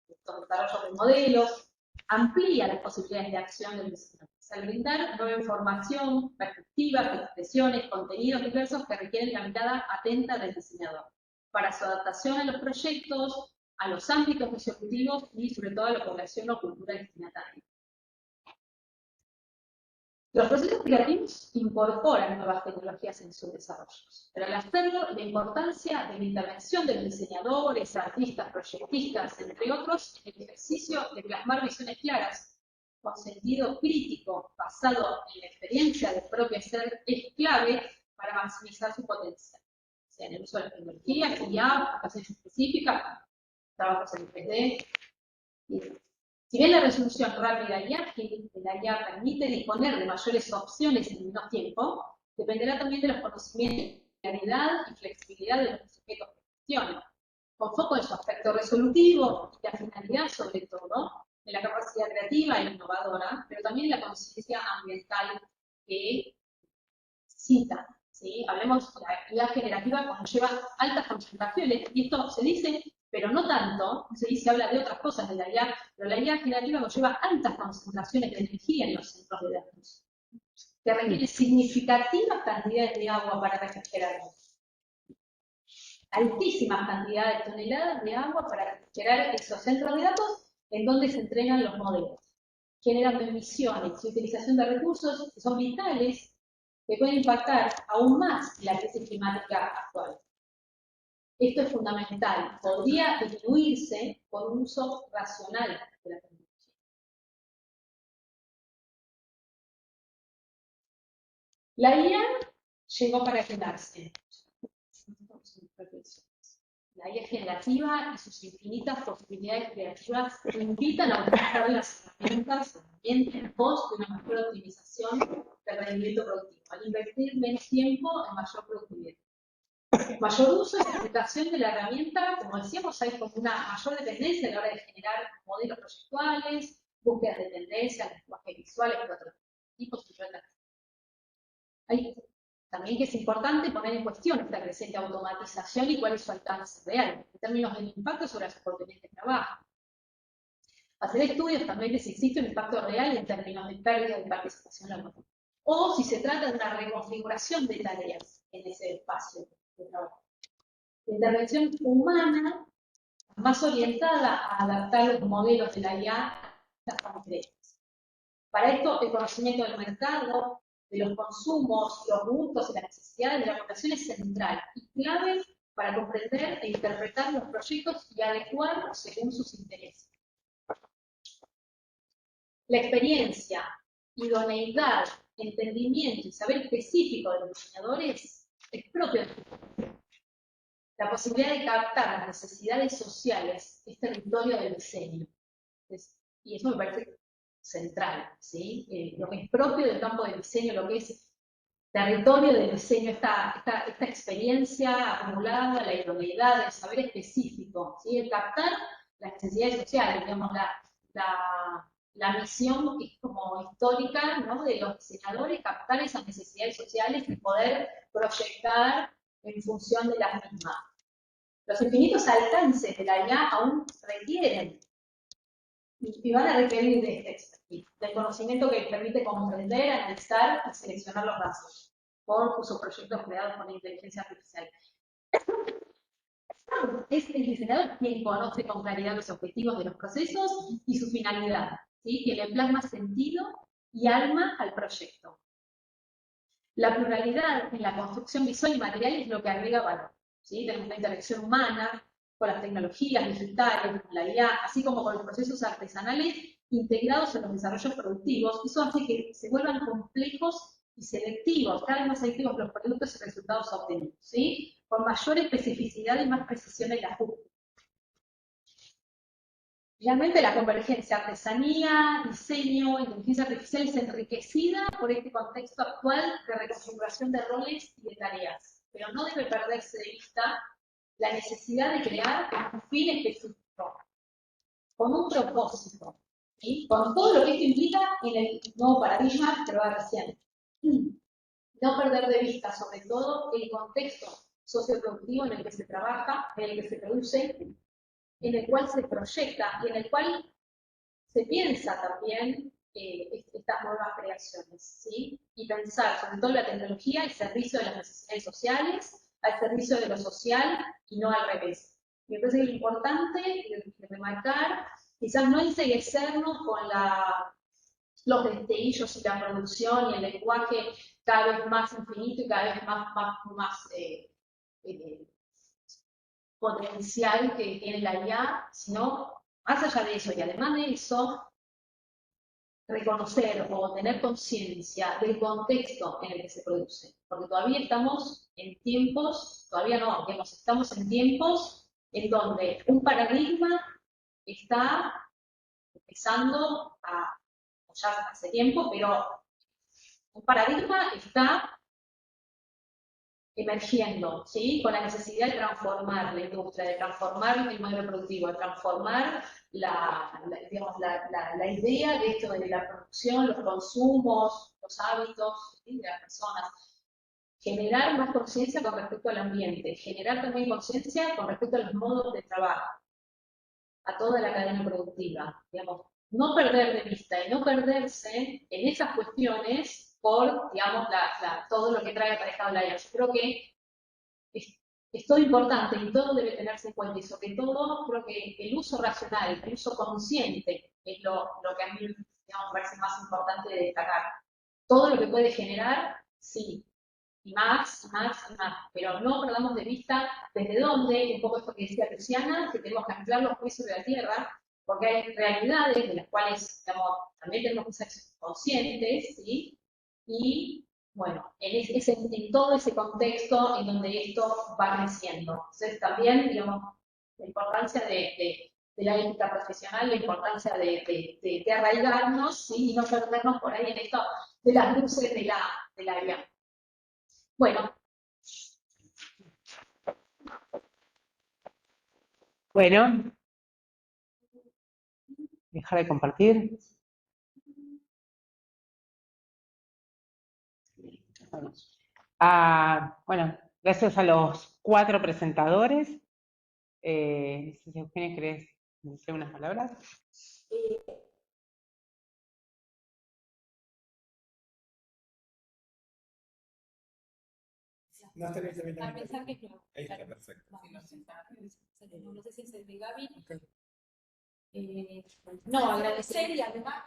estos desarrollos de modelos amplía las posibilidades de acción del diseñador. al brindar nueva información, perspectivas, expresiones, contenidos diversos que requieren la mirada atenta del diseñador para su adaptación a los proyectos, a los ámbitos resolutivos y sobre todo a la población o cultura destinataria. Los procesos creativos incorporan nuevas tecnologías en sus desarrollos, pero al hacerlo, la importancia de la intervención de los diseñadores, artistas, proyectistas, entre otros, en el ejercicio de plasmar visiones claras, con sentido crítico, basado en la experiencia del propio ser, es clave para maximizar su potencial, sea en el uso de las tecnologías, IA, aplicaciones específicas, trabajos en 3D, y demás. Si bien la resolución rápida y ágil de la IA permite disponer de mayores opciones en menos tiempo, dependerá también de los conocimientos, claridad y flexibilidad de los sujetos que gestionan, con foco en su aspecto resolutivo y la finalidad, sobre todo, en la capacidad creativa e innovadora, pero también en la conciencia ambiental que cita. ¿Sí? Hablemos, la IA generativa conlleva altas concentraciones, y esto se dice, pero no tanto, se habla de otras cosas de la IA, pero la IA generativa conlleva altas concentraciones de energía en los centros de datos, que requiere significativas cantidades de agua para refrigerarlos. Altísimas cantidades de toneladas de agua para refrigerar esos centros de datos en donde se entrenan los modelos, generando emisiones y utilización de recursos que son vitales, que pueden impactar aún más la crisis climática actual. Esto es fundamental. Podría disminuirse por un uso racional de la tecnología. La IA llegó para quedarse. La IA generativa y sus infinitas posibilidades creativas invitan a utilizar las herramientas en pos de una mejor optimización del rendimiento productivo, al invertir menos tiempo en mayor productividad. Mayor uso y aplicación de la herramienta, como decíamos, hay como una mayor dependencia a la hora de generar modelos proyectuales, búsquedas de tendencias, lenguajes visuales de otros tipos y otras. Hay también que es importante poner en cuestión esta creciente automatización y cuál es su alcance real, en términos del impacto sobre las oportunidades de trabajo. Hacer estudios también de si existe un impacto real en términos de pérdida de participación laboral. O si se trata de una reconfiguración de tareas en ese espacio de trabajo. La intervención humana más orientada a adaptar los modelos de la IA a las concretas. Para esto, el conocimiento del mercado, de los consumos, los gustos y las necesidades de la población es central y clave para comprender e interpretar los proyectos y adecuar según sus intereses. La experiencia, idoneidad, entendimiento y saber específico de los diseñadores es propio de la posibilidad de captar las necesidades sociales es territorio del diseño. Y eso me parece central, ¿sí? Lo que es propio del campo del diseño, lo que es territorio del diseño, esta experiencia acumulada, la idoneidad, el saber específico, ¿sí? El captar las necesidades sociales, digamos, la misión que es como histórica, ¿no?, de los diseñadores, captar esas necesidades sociales y poder proyectar en función de las mismas. Los infinitos alcances de la IA aún requieren y van a requerir de este expertise, del conocimiento que les permite comprender, analizar y seleccionar los datos por sus proyectos creados con inteligencia artificial. Es el diseñador quien conoce con claridad los objetivos de los procesos y su finalidad, ¿sí?, que le plasma sentido y alma al proyecto. La pluralidad en la construcción visual y material es lo que agrega valor, ¿sí? Tenemos una interacción humana con las tecnologías digitales, con la IA, así como con los procesos artesanales integrados en los desarrollos productivos. Eso hace que se vuelvan complejos y selectivos, cada vez más selectivos los productos y resultados obtenidos, ¿sí?, con mayor especificidad y más precisión en la búsqueda. Realmente la convergencia artesanía, diseño, inteligencia artificial es enriquecida por este contexto actual de reconfiguración de roles y de tareas, pero no debe perderse de vista la necesidad de crear un fin específico, con un propósito, ¿sí?, con todo lo que esto implica en el nuevo paradigma que lo va recién. No perder de vista, sobre todo, el contexto socioproductivo en el que se trabaja, en el que se produce, en el cual se proyecta y en el cual se piensa también estas nuevas creaciones, ¿sí? Y pensar sobre todo la tecnología al servicio de las necesidades sociales, al servicio de lo social y no al revés. Me parece que lo importante de remarcar, quizás no enceguecernos con los destellos y la producción y el lenguaje cada vez más infinito y cada vez más potencial que tiene la IA, sino más allá de eso, y además de eso, reconocer o tener conciencia del contexto en el que se produce, porque todavía estamos en tiempos, todavía no, digamos, estamos en tiempos en donde un paradigma está empezando ya hace tiempo, pero un paradigma está emergiendo, ¿sí? Con la necesidad de transformar la industria, de transformar el modelo productivo, de transformar digamos, la idea de esto de la producción, los consumos, los hábitos, ¿sí? De las personas. Generar más conciencia con respecto al ambiente, generar también conciencia con respecto a los modos de trabajo, a toda la cadena productiva, digamos, no perder de vista y no perderse en esas cuestiones por, digamos, todo lo que trae aparejado la IA. Yo creo que es todo importante y todo debe tenerse en cuenta, y sobre todo creo que el uso racional, el uso consciente es lo que a mí, digamos, me parece más importante de destacar. Todo lo que puede generar, sí, y más, y más, y más, pero no perdamos de vista desde dónde, un poco esto que decía Luciana, que tenemos que anclar los pies sobre la tierra, porque hay realidades de las cuales, digamos, también tenemos que ser conscientes, ¿sí? Y, bueno, en todo ese contexto en donde esto va creciendo. Entonces, también, digamos, la importancia de la ética profesional, la importancia de arraigarnos, ¿sí? Y no perdernos por ahí en esto de las luces de la IA. Bueno. Bueno, dejar de compartir. Bueno, gracias a los 4 presentadores. No sé si Eugenia querés decir unas palabras. No, está bien. A pensar que no. Ahí está, perfecto. No sé si es el de Gaby. No, agradecer y además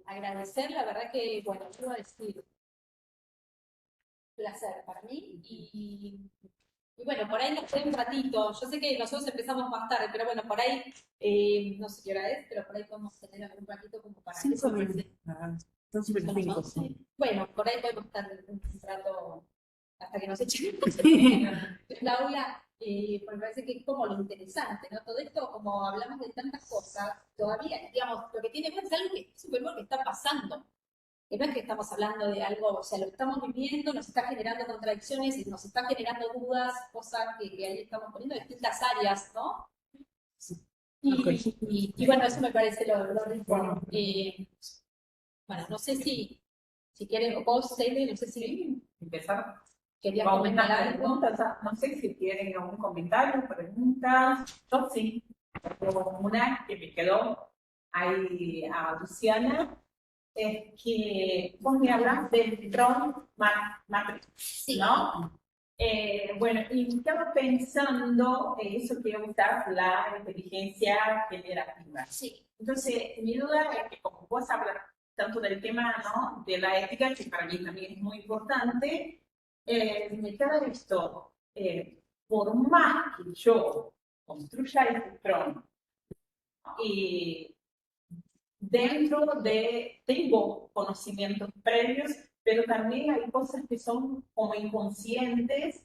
agradecer, la verdad que, bueno, yo iba a decir, placer para mí y bueno, por ahí nos queda un ratito. Yo sé que nosotros empezamos más tarde, pero bueno, por ahí, no sé qué hora es, pero por ahí podemos tener algún ratito como para... 5 minutos. Bueno, por ahí podemos estar un rato hasta que nos echen la aula, porque me parece que es como lo interesante, ¿no? Todo esto, como hablamos de tantas cosas, todavía, digamos, lo que tiene que ver es algo que es súper bueno que está pasando. Que no es que estamos hablando de algo, o sea, lo estamos viviendo, nos está generando contradicciones, nos está generando dudas, cosas que ahí estamos poniendo en distintas áreas, ¿no? Y bueno, eso me parece lo rico. Bueno, no sé si quieren, vos, Cele, no sé si empezar. quería comentar algo. No sé si tienen algún comentario, preguntas. Yo sí. Tengo una que me quedó ahí a Luciana. Es que vos me hablas del dron Matrix, ¿no? Bueno, y estaba pensando, eso quiero usar la inteligencia generativa. Sí. Entonces, mi duda es que como vos hablas tanto del tema, ¿no?, de la ética, que para mí también es muy importante, me queda esto, por más que yo construya el dron, y dentro de, tengo conocimientos previos, pero también hay cosas que son como inconscientes,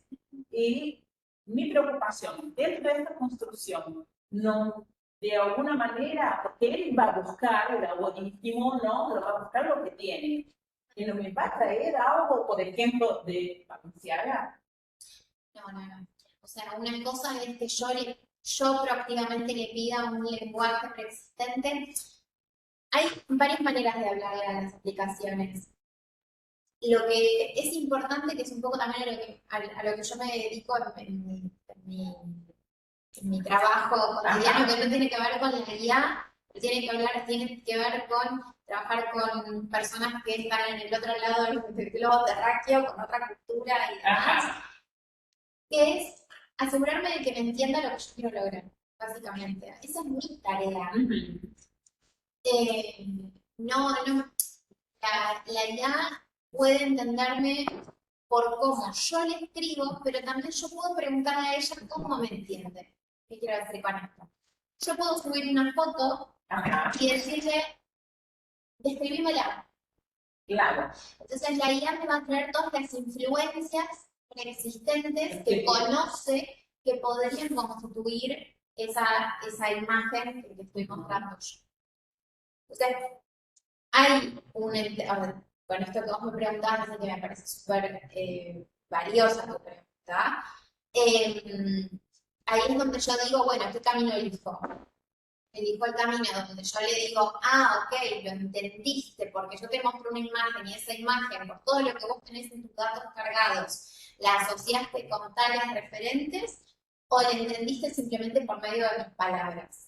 y mi preocupación dentro de esta construcción, no, de alguna manera, porque él va a buscar, el algoritmo, ¿no?, lo va a buscar lo que tiene, pero me va a traer algo, por ejemplo, de Valenciaga. No. O sea, una cosa es que yo proactivamente le pida un lenguaje preexistente. Hay varias maneras de hablarle a las aplicaciones. Lo que es importante, que es un poco también a lo que yo me dedico en mi en mi trabajo cotidiano, que no tiene que ver con la IA, tiene que ver con trabajar con personas que están en el otro lado del globo terráqueo, con otra cultura y demás, que es asegurarme de que me entienda lo que yo quiero lograr, básicamente. Esa es mi tarea. La IA puede entenderme por cómo yo le escribo, pero también yo puedo preguntarle a ella cómo me entiende. ¿Qué quiero decir con esto? Yo puedo subir una foto y decirle, describímela. Claro. Entonces la IA me va a traer todas las influencias preexistentes que conoce que podrían constituir esa imagen que estoy mostrando yo. Entonces, hay con esto que vos me preguntabas, que me parece súper valiosa tu pregunta, ahí es donde yo digo, bueno, ¿qué camino elijo? Elijo el camino donde yo le digo, ok, lo entendiste, porque yo te muestro una imagen y esa imagen, por todo lo que vos tenés en tus datos cargados, la asociaste con tales referentes, o la entendiste simplemente por medio de mis palabras.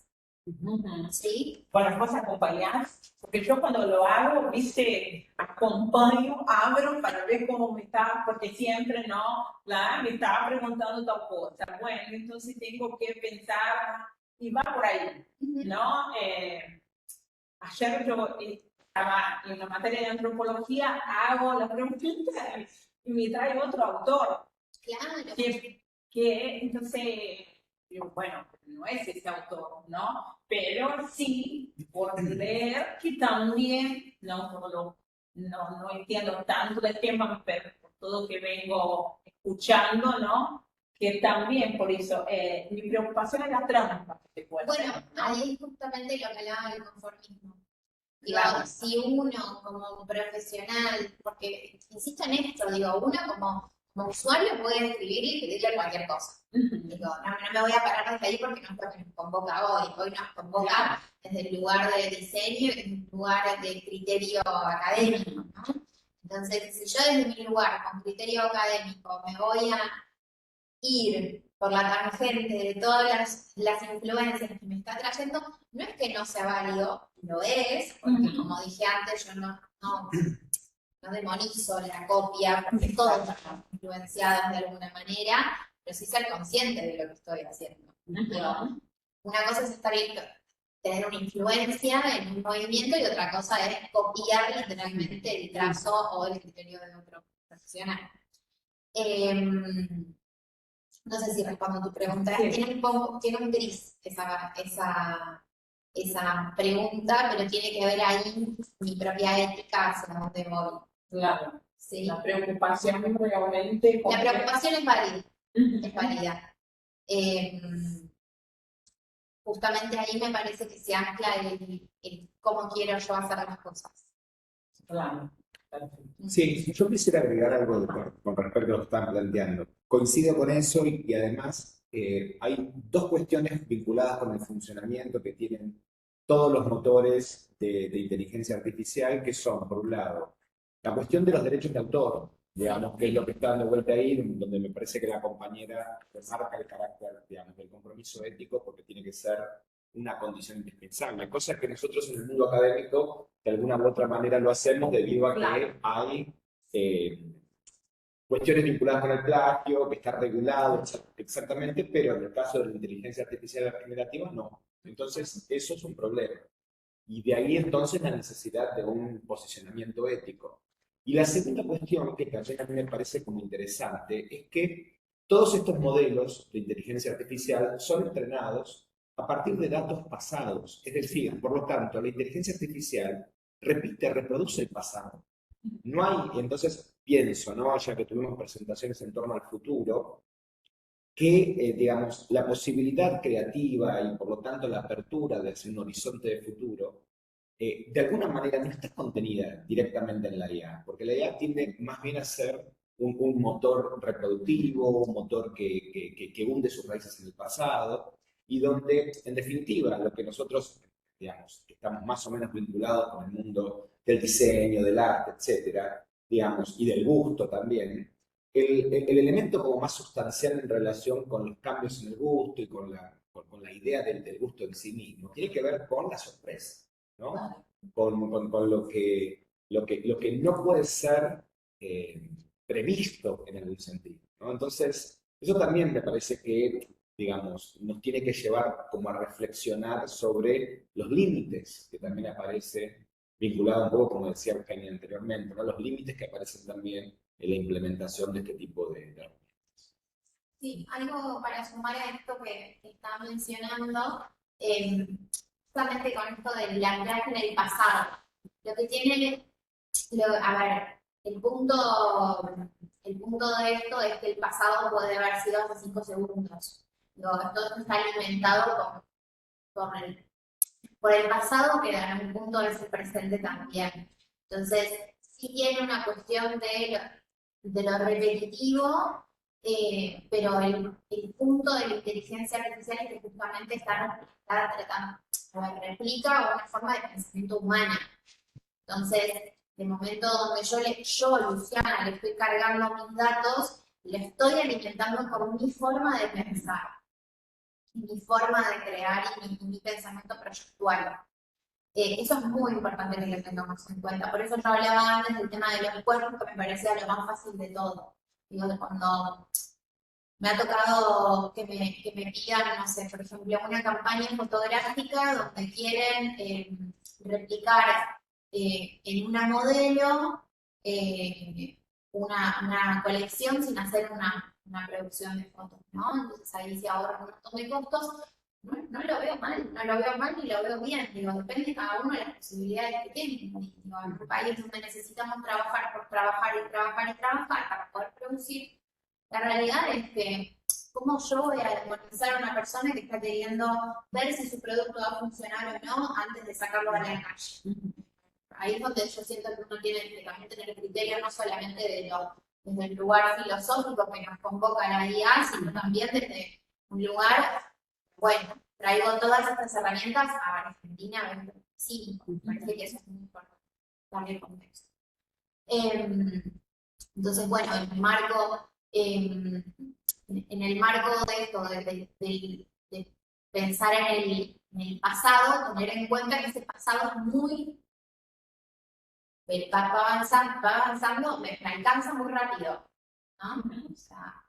¿Sí? Bueno, vos acompañás, porque yo cuando lo hago, viste, acompaño, abro para ver cómo me está, porque siempre, ¿no? Me estaba preguntando tal cosa. Bueno, entonces tengo que pensar, y va por ahí, ¿no? Ayer yo estaba en la materia de antropología, hago la pregunta y me trae otro autor. Claro. Que entonces, bueno, no es ese autor, ¿no? Pero sí, por leer que también, no entiendo tanto del tema, pero por todo que vengo escuchando, ¿no? Que también, por eso, mi preocupación es la trampa. Bueno, ahí es justamente lo que hablaba del conformismo. Claro. Si uno como profesional, porque insisto en esto, digo, uno como usuario puede escribir y pedirle cualquier cosa. Digo, no me voy a parar desde ahí porque no es lo que nos convoca hoy nos convoca desde el lugar de diseño y desde el lugar de criterio académico, ¿no? Entonces, si yo desde mi lugar con criterio académico me voy a ir por la tangente de todas las influencias que me está trayendo, no es que no sea válido, lo es, porque como dije antes, yo no demonizo la copia, porque todas están influenciadas de alguna manera, pero sí ser consciente de lo que estoy haciendo. Una cosa es tener una influencia en un movimiento y otra cosa es copiar literalmente el trazo o el criterio de otro profesional. No sé si respondo a tu pregunta. Sí. Tiene un gris esa pregunta, pero tiene que ver ahí mi propia ética hacia dónde voy. Claro. ¿Sí? La preocupación realmente... La preocupación es válida. Es válida. Justamente ahí me parece que se ancla el cómo quiero yo hacer las cosas. Claro. Sí, yo quisiera agregar algo con respecto a lo que están planteando. Coincido con eso y además hay dos cuestiones vinculadas con el funcionamiento que tienen todos los motores de inteligencia artificial, que son, por un lado, la cuestión de los derechos de autor, digamos, que es lo que está dando vuelta ahí, donde me parece que la compañera remarca el carácter, digamos, del compromiso ético, porque tiene que ser una condición indispensable, cosa que nosotros en el mundo académico de alguna u otra manera lo hacemos debido a que hay cuestiones vinculadas con el plagio, que está regulado exactamente, pero en el caso de la inteligencia artificial generativa no. Entonces eso es un problema. Y de ahí entonces la necesidad de un posicionamiento ético. Y la segunda cuestión, que también a mí me parece como interesante, es que todos estos modelos de inteligencia artificial son entrenados a partir de datos pasados. Es decir, por lo tanto, la inteligencia artificial reproduce el pasado. No hay, entonces pienso, ¿no? Ya que tuvimos presentaciones en torno al futuro, que, digamos, la posibilidad creativa y por lo tanto la apertura de un horizonte de futuro, de alguna manera no está contenida directamente en la IA, porque la IA tiende más bien a ser un motor reproductivo, un motor que hunde sus raíces en el pasado, y donde, en definitiva, lo que nosotros, digamos, estamos más o menos vinculados con el mundo del diseño, del arte, etcétera, digamos, y del gusto también, el elemento como más sustancial en relación con los cambios en el gusto y con con la idea del gusto en sí mismo, tiene que ver con la sorpresa, ¿no? Con lo que no puede ser previsto en algún sentido, ¿no? Entonces, eso también me parece que, digamos, nos tiene que llevar como a reflexionar sobre los límites, que también aparece vinculado un poco, como decía Eugenia anteriormente, ¿no? Los límites que aparecen también en la implementación de este tipo de herramientas. Sí, algo para sumar a esto que estaba mencionando, justamente con esto del anclaje en el pasado. Lo que tiene, a ver, el punto de esto es que el pasado puede haber sido hace 5 segundos. Todo esto está alimentado por el pasado, que en algún punto es el presente también. Entonces, sí tiene una cuestión de lo repetitivo, pero el punto de la inteligencia artificial es que justamente está tratando, replica una forma de pensamiento humana. Entonces, de momento donde yo, Luciana, le estoy cargando mis datos, le estoy alimentando con mi forma de pensar, mi forma de crear y mi pensamiento proyectual. Eso es muy importante que lo tengamos en cuenta. Por eso yo hablaba antes del tema de los cuerpos, que me parecía lo más fácil de todo. Digo, cuando me ha tocado que me pidan, no sé, por ejemplo, una campaña fotográfica donde quieren replicar en una modelo una colección sin hacer una producción de fotos, ¿no? Entonces ahí se ahorran un montón de costos. No lo veo mal, no lo veo mal ni lo veo bien. Digo, depende de cada uno de las posibilidades que tiene. Digo, en un país donde necesitamos trabajar por trabajar y trabajar y trabajar para poder producir, la realidad es que, ¿cómo yo voy a demonizar a una persona que está queriendo ver si su producto va a funcionar o no antes de sacarlo a la calle? Ahí es donde yo siento que uno tiene que también tener criterio no solamente desde el lugar filosófico que nos convoca la IA, sino también desde un lugar, bueno, traigo todas estas herramientas a Argentina 2025. Me parece que eso es muy importante, también el contexto. Entonces, bueno, en el marco de esto, de pensar en el pasado, tener en cuenta que ese pasado es muy, va avanzando, me alcanza muy rápido, ¿no? O sea,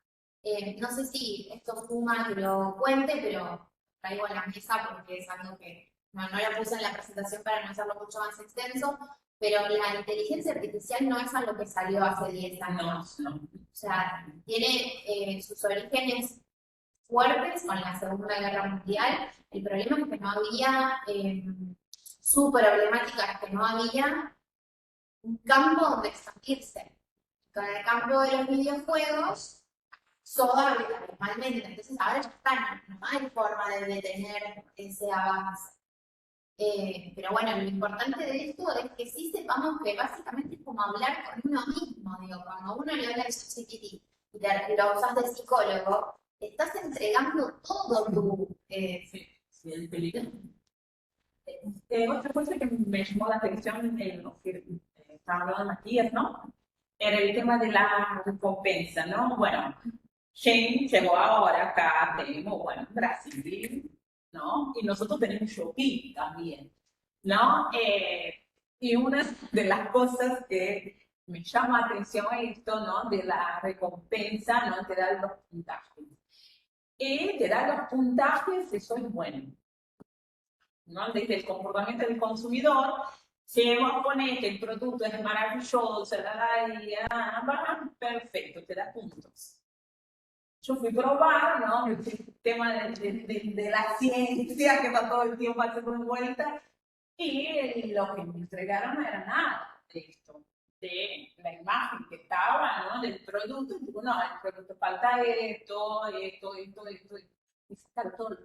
no sé si esto suma que lo cuente, pero traigo a la mesa porque es algo que no lo puse en la presentación para no hacerlo mucho más extenso, pero la inteligencia artificial no es algo que salió hace 10 años. No. O sea, tiene sus orígenes fuertes con la Segunda Guerra Mundial. El problema es que no había, su problemática es que no había un campo donde expandirse. Con el campo de los videojuegos, SOA normalmente, entonces ahora ya está, no hay forma de detener ese avance. Pero bueno, lo importante de esto es que sí sepamos que básicamente es como hablar con uno mismo. Digo, cuando uno le habla de ChatGPT y lo usas de psicólogo, estás entregando todo tu... Sí, el peligro. Otra cosa que me llamó la atención en lo que estaba hablando Matías, ¿no? Era el tema de la recompensa, ¿no? Bueno, Shane llegó ahora acá, tenemos, bueno, Brasil, ¿no? Y nosotros tenemos Shopee también, ¿no? Y una de las cosas que me llama la atención es esto, ¿no? De la recompensa, ¿no? Te dan los puntajes. Y te dan los puntajes, eso es bueno, ¿no? Desde el comportamiento del consumidor, si vos pones que el producto es maravilloso, perfecto, te da puntos. Yo fui a probar, ¿no? El tema de la ciencia que está todo el tiempo haciendo vuelta, y lo que me entregaron no era nada de esto, de la imagen que estaba, ¿no? Del producto. Y digo, no, el producto falta esto, y sacar todo.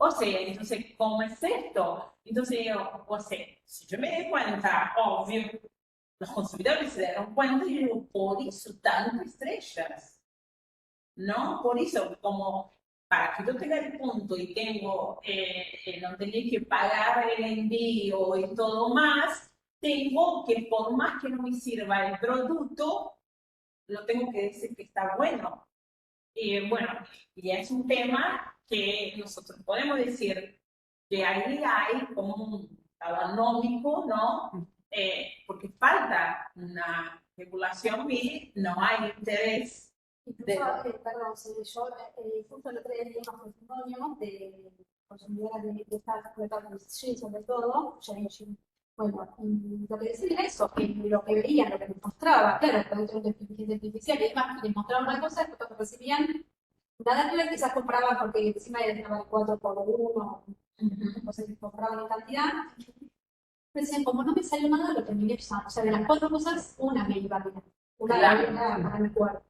O sea, entonces, ¿cómo es esto? Entonces yo, o sea, si yo me doy cuenta, obvio, los consumidores se dieron cuenta y yo, por eso tantas estrellas, ¿no? Por eso, como para que yo tenga el punto y tengo, no tenía que pagar el envío y todo más, tengo que, por más que no me sirva el producto, lo tengo que decir que está bueno. Y bueno, y es un tema que nosotros podemos decir que ahí hay como un anómico, ¿no? Porque falta una regulación y no hay interés. Incluso, perdón, yo justo el otro día leí unos testimonios de consumidoras de estas de sobre todo, bueno, y lo que decían era eso, que lo que veían, lo que les mostraba, claro, productos de inteligencia artificial y demás, que les mostraban una cosa, que cuando recibían nada que ver, quizás compraban porque encima era el 4x1, entonces compraban en cantidad. Pero decían, como no me salió nada de lo que me usando, o sea, de las 4 cosas, una me iba bien, una era para mi cuerpo.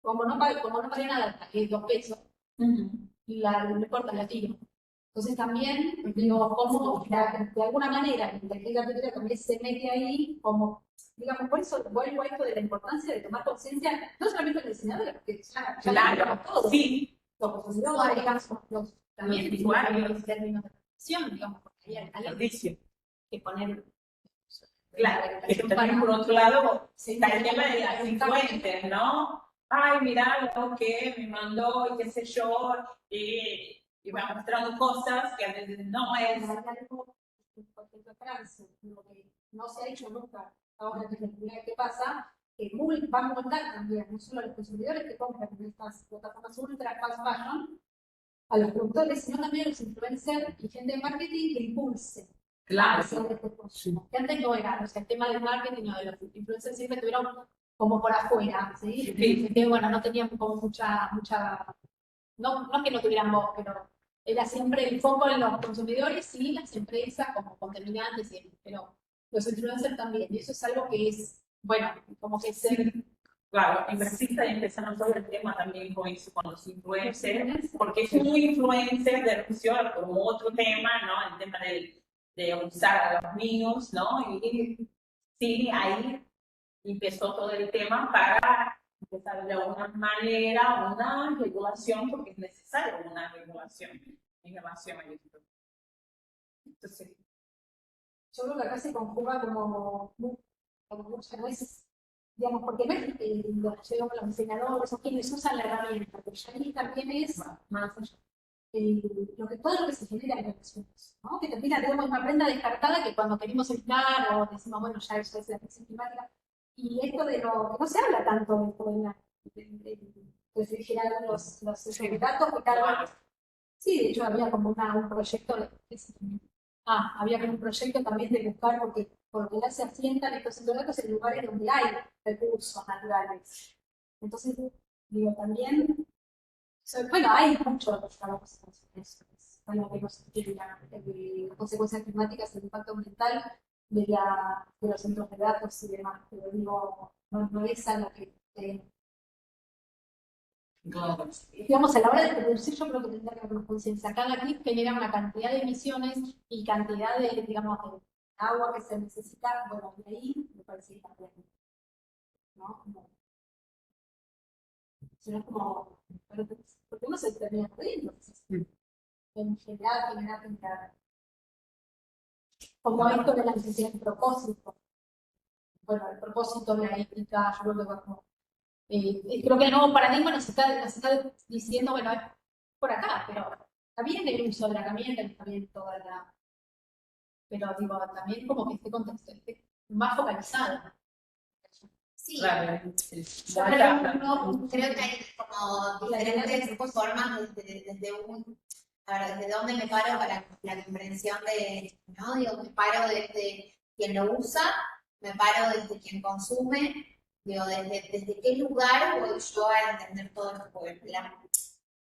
Como no pagué nada, pagué 2 pesos, y no importa, la tiro. Entonces también, digo, como de alguna manera la inteligencia artificial también se mete ahí, como, digamos, por eso vuelvo a esto de la importancia de tomar conciencia, no solamente los diseñadores, porque ya lo tenemos todos, sí. los consumidores, también los usuarios, en términos de protección, digamos, porque hay que poner. Claro, pero también por otro lado está el tema de las influencers, ¿no? Ay, mira lo que me mandó y qué sé yo, y va mostrando cosas que a veces no es. Por ejemplo, Francia, lo que no se ha hecho nunca, ahora que es la primera vez que pasa, que Google va a montar también, no solo a los consumidores que compran en estas plataformas ultra fast fashion, a los productores, sino también a los influencers y gente de marketing que impulse. Claro. Que antes no era, o sea, el tema del marketing o de los influencers siempre estuvieron como por afuera, ¿sí? Que bueno, no tenían como mucha, no que no tuvieran voz, pero era siempre el foco en los consumidores y las empresas como contaminantes, pero los influencers también, y eso es algo que es, bueno, como que ser. Claro, en Brasil está empezando todo el tema también con eso, con los influencers, porque es un influencer de Rusia como otro tema, ¿no? El tema de usar a los niños, ¿no? Y sí, ahí empezó todo el tema para empezar de alguna manera una regulación, porque es necesario una regulación en relación a esto. Entonces, yo creo que acá se conjuga como muchas veces, digamos, porque no es que los diseñadores o quienes usan la herramienta, pero ya ahí también es más allá. Todo lo que se genera en relaciones, ¿no? Que termina, tenemos una prenda descartada que cuando queremos evitar o decimos, bueno, ya eso es la crisis climática, y esto de lo no se habla tanto de refrigerar los datos, que cada vez. Sí, de hecho había como un proyecto había como un proyecto también de buscar, porque ya se asientan estos datos en lugares donde hay recursos naturales. Entonces, digo, también, bueno, hay muchos trabajos en eso, es algo que no se tiene las consecuencias climáticas, el impacto ambiental de los centros de datos y demás, pero digo, no es algo que digamos, a la hora de producir, yo creo que tendría que haber una conciencia. Cada clip genera una cantidad de emisiones y cantidad de, digamos, de agua que se necesita. Bueno, de ahí me parece que también, ¿no? Sino como, porque uno se termina perdiendo. En general. Como esto de la necesidad de propósito. Bueno, el propósito de la ética, yo creo que como. Creo que el nuevo paradigma nos está diciendo, bueno, es por acá, pero también el uso de la herramienta, también toda la. Pero digo, también como que este contexto esté más focalizado. Sí, claro. creo que hay como diferentes formas desde dónde me paro para la comprensión de, ¿no? Digo, me paro desde quien lo usa, me paro desde quien consume, digo, desde qué lugar voy yo a entender todo esto, porque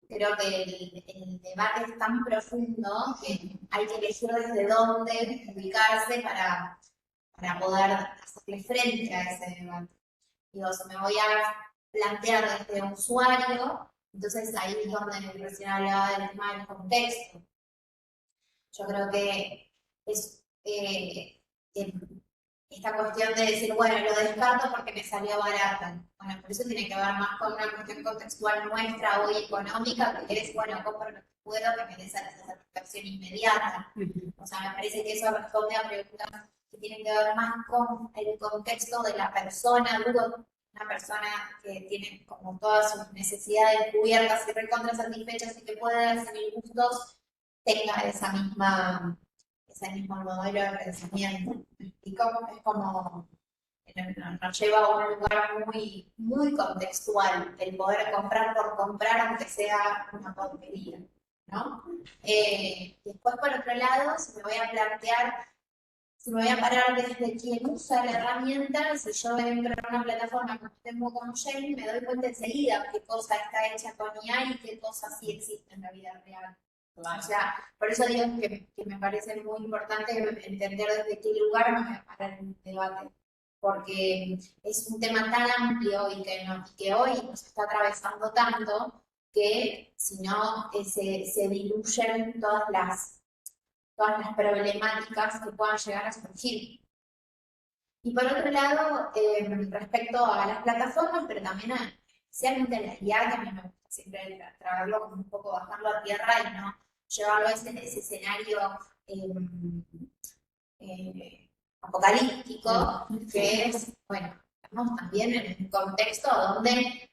creo que el debate es tan profundo que hay que elegir desde dónde ubicarse para poder hacerle frente a ese debate. Digo, si me voy a plantear desde usuario, entonces ahí es donde recién hablaba del tema del contexto. Yo creo que es esta cuestión de decir, bueno, lo descarto porque me salió barato. Bueno, por eso tiene que ver más con una cuestión contextual nuestra hoy económica, que es, bueno, compro lo que puedo, que me dé esa satisfacción inmediata. O sea, me parece que eso responde a preguntas que tienen que ver más con el contexto de la persona, una persona que tiene como todas sus necesidades cubiertas y recontra satisfechas y que puede seguir gustos, tenga ese mismo modelo de pensamiento. Y como, es como, nos lleva a un lugar muy, muy contextual, el poder comprar por comprar, aunque sea una tontería, ¿no? Después, por otro lado, si me voy a plantear, si me voy a parar desde quien usa la herramienta, si yo entro en una plataforma como Jane, me doy cuenta enseguida qué cosa está hecha con IA y qué cosa sí existe en la vida real. O sea, por eso digo que me parece muy importante entender desde qué lugar me voy a parar en el debate, porque es un tema tan amplio y que hoy nos está atravesando tanto que si no se diluyen todas las problemáticas que puedan llegar a surgir. Y por otro lado, respecto a las plataformas, pero también especialmente a la IA, que a mí me gusta siempre traerlo como un poco, bajarlo a tierra y no llevarlo a ese escenario apocalíptico, que es, bueno, estamos también en un contexto donde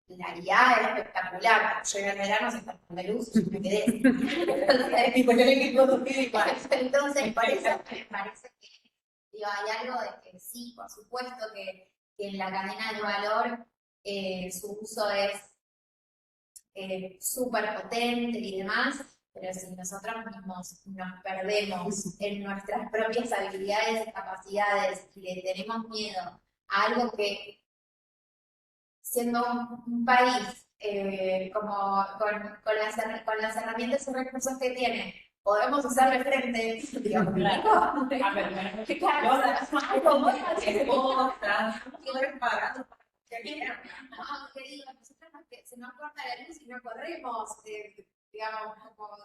la IA es espectacular. Llega el verano, se está con la luz, yo me quedé. Entonces, por eso me parece que digo, hay algo de que sí, por supuesto que en la cadena de valor su uso es súper potente y demás, pero si nosotros mismos nos perdemos en nuestras propias habilidades y capacidades y le tenemos miedo a algo que, siendo un país como con las herramientas y recursos que tiene, podemos hacerle frente, digamos, claro. Se nos corta la luz y no corremos, digamos, como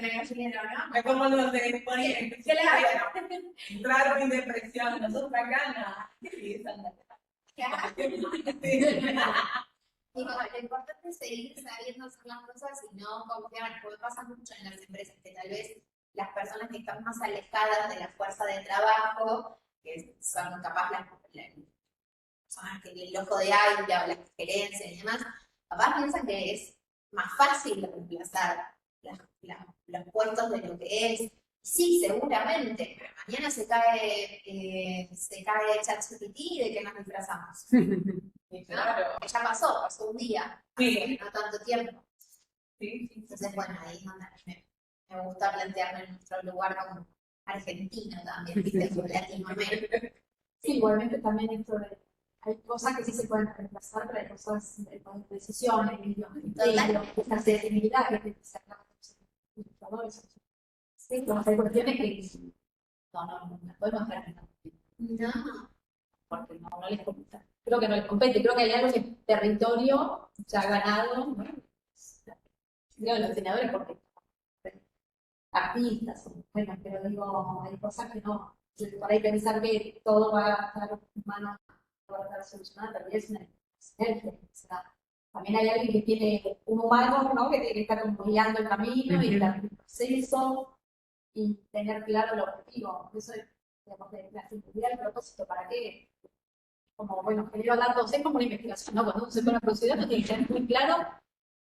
gallinero, ¿no? Es como lo de poner, claro, en depresión, nosotros acá no. Digo, lo importante es seguir sabiendo hacer las cosas y no confiar, porque pasa mucho en las empresas que tal vez las personas que están más alejadas de la fuerza de trabajo, que son capaz las personas que el ojo de águila o la gerencia y demás, capaz piensan que es más fácil reemplazar los puestos de lo que es. Sí, seguramente, pero mañana se cae ChatGPT y ¿de qué nos disfrazamos? Claro. Ya pasó un día, sí. No tanto tiempo. Sí. Entonces, bueno, ahí es donde me gusta plantearme en nuestro lugar como argentino también, ¿viste? Como Latinoamérica. Sí, igualmente también esto de, hay cosas que sí se pueden reemplazar, pero hay cosas de decisiones, esa sensibilidad que tiene que ser la sí, como hay cuestiones que no podemos traer. No. Porque no les compete. Creo que no les compete, creo que hay algo que el territorio se ha ganado, ¿no? Creo los diseñadores porque artistas, bueno, pero digo, hay cosas que no, por ahí pensar que todo va a estar humano, va a estar solucionado, también es una sinergia. O sea, también hay alguien que tiene un humano, ¿no? Que tiene que estar como guiando el camino y el proceso y tener claro el objetivo. Eso es, digamos, de la simplicidad del propósito, ¿para qué? Como, bueno, genero datos, es como una investigación, ¿no? Cuando uno se pone a producir datos, tiene que tener muy claro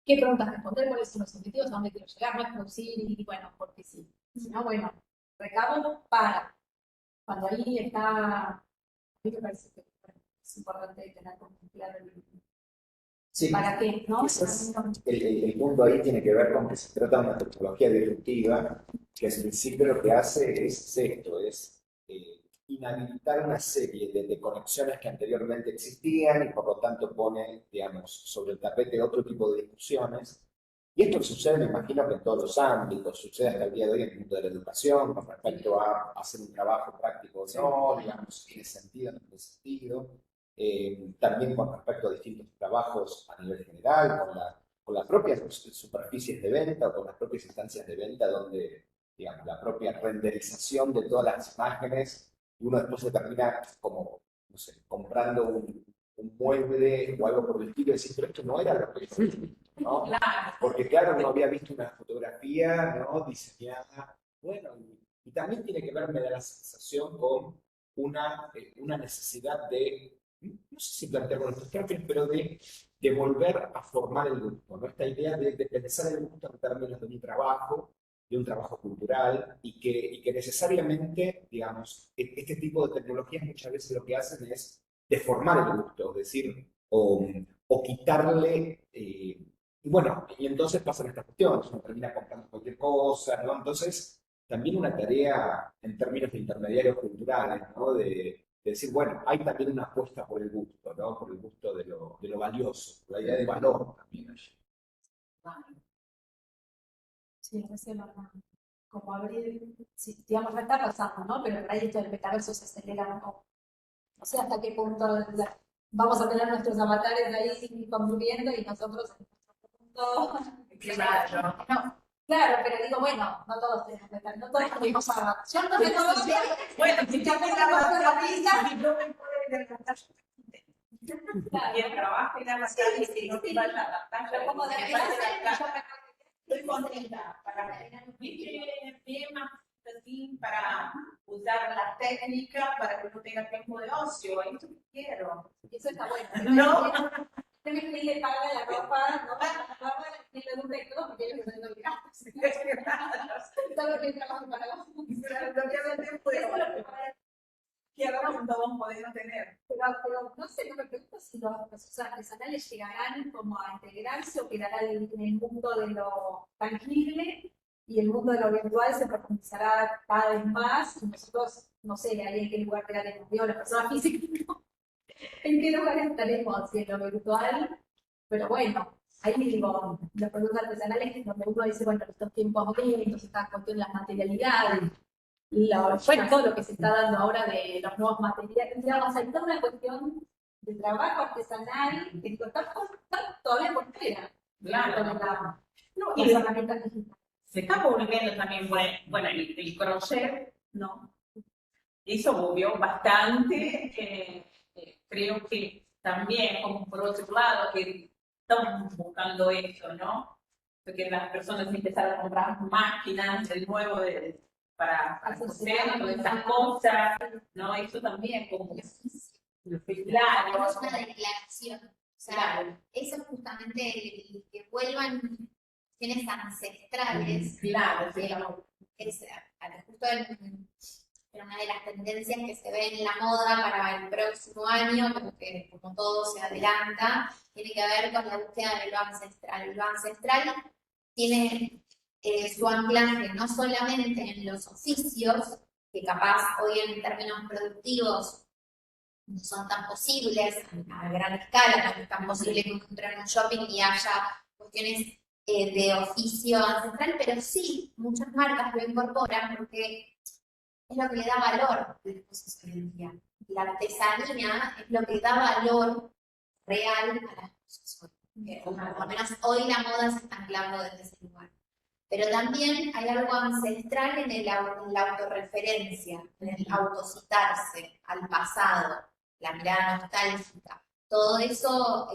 qué preguntas responder, cuáles son los objetivos, a dónde quiero llegar, no es producir y, bueno, porque sí. Si no, bueno, recabo para. Cuando ahí está, a mí me parece que es importante tener claro Sí, para qué, ¿no? El punto ahí tiene que ver con que se trata de una tecnología disruptiva que en principio lo que hace es esto, es inhabilitar una serie de conexiones que anteriormente existían y por lo tanto pone, digamos, sobre el tapete otro tipo de discusiones. Y esto sucede, me imagino, que en todos los ámbitos, sucede hasta el día de hoy en el mundo de la educación, con respecto a hacer un trabajo práctico o no, digamos, si tiene sentido o no tiene sentido. También con respecto a distintos trabajos a nivel general, con las propias superficies de venta o con las propias instancias de venta donde, digamos, la propia renderización de todas las imágenes, y uno después se termina como, no sé, comprando un mueble o algo por el estilo y decir, pero esto no era lo que yo, ¿no? Porque claro, no había visto una fotografía, ¿no? Diseñada, bueno, y también tiene que ver, me da la sensación, con una necesidad de no sé si plantearlo en estos términos, pero de volver a formar el gusto, ¿no? Esta idea de pensar el gusto en términos de un trabajo cultural, y que necesariamente, digamos, este tipo de tecnologías muchas veces lo que hacen es deformar el gusto, es decir, o quitarle, y bueno, y entonces pasan estas cuestiones, uno termina comprando cualquier cosa, ¿no? Entonces, también una tarea en términos de intermediarios culturales, ¿no? De decir, bueno, hay también una apuesta por el gusto, ¿no? Por el gusto de lo valioso, la idea de valor también allí. Sí, es como abrir, sí, digamos, ya está pasando, ¿no? Pero por ahí esto del metaverso se acelera un poco. No sé hasta qué punto vamos a tener nuestros avatares ahí conviviendo y nosotros en nuestro punto. Claro. No, claro, pero digo, bueno, no todos tenemos metaverso, no todos tenemos avatares. Yo no tengo Bueno, si yo me la vida, no me puede levantar. Y el trabajo y la masaje, si no te va la pantalla, como de estoy contenta para bien más así, para usar la técnica para que no tenga tiempo de ocio. Eso quiero. Eso está bueno. No. Usted me le paga la ropa, no paga ni le gusta y todo, porque ellos están dando gastos. Todo lo que trabajo para vos. Obviamente puedo. Que ahora no vamos a poder tener. Pero no sé, no me pregunto si los procesos artesanales llegarán como a integrarse o quedarán en el mundo de lo tangible y el mundo de lo virtual se profundizará cada vez más. Y nosotros, no sé, ahí en qué lugar quedaremos, digo, las personas físicas, ¿no? ¿En qué lugar estaremos en lo virtual? Pero bueno, ahí digo, los productos artesanales donde uno dice, bueno, estos tiempos momentos, esta cuestión de las materialidades, bueno, todo lo que se está dando ahora de los nuevos materiales, digamos, hay toda una cuestión de trabajo artesanal que digo, está todavía por fuera. Claro. No, y las herramientas digitales. Se está volviendo también, bueno, el crochet, ¿no? Eso movió bastante. Creo que también, como por otro lado, que estamos buscando eso, ¿no? Porque las personas empezaron a comprar máquinas de nuevo para coser todas esas cosas, ¿no? Eso también, como claro. Es una declaración. O sea, claro. Eso es justamente el que vuelvan cuestiones ancestrales. Claro, es justo en una de las tendencias que se ve en la moda para el próximo año, porque como todo se adelanta, tiene que ver con la búsqueda de lo ancestral. Lo ancestral tiene su anclaje no solamente en los oficios, que capaz hoy en términos productivos no son tan posibles a gran escala, no es tan posible que encontrar en un shopping y haya cuestiones de oficio ancestral, pero sí, muchas marcas lo incorporan porque es lo que le da valor a las cosas hoy en día. La artesanía es lo que da valor real a las cosas hoy. Por lo menos hoy la moda se está anclando desde ese lugar. Pero también hay algo ancestral en la autorreferencia, en el autocitarse al pasado, la mirada nostálgica. Todo eso,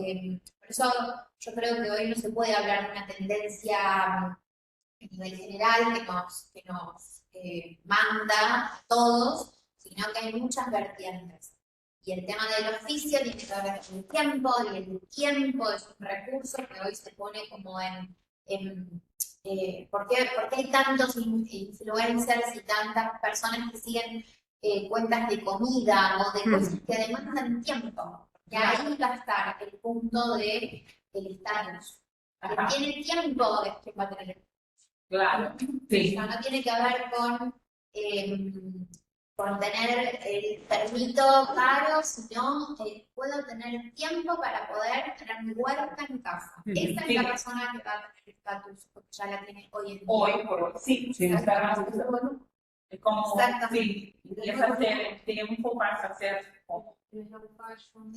por eso yo creo que hoy no se puede hablar de una tendencia a nivel general que nos manda a todos, sino que hay muchas vertientes. Y el tema del oficio tiene que ver con el tiempo, y el tiempo es un recurso que hoy se pone como ¿por qué hay tantos influencers y tantas personas que siguen cuentas de comida o de cosas que demandan tiempo? Porque ahí va a estar el punto del estatus. Quien tiene tiempo es quien va a tener. Claro, sí. No tiene que ver con tener el termito caro, sino puedo tener tiempo para poder tener mi huerta en casa. Esa es la persona que va a tener estatus, porque ya la tiene hoy en día. Hoy por hoy, sí, está más. Es como, sí, y es hacer tiempo para hacer como.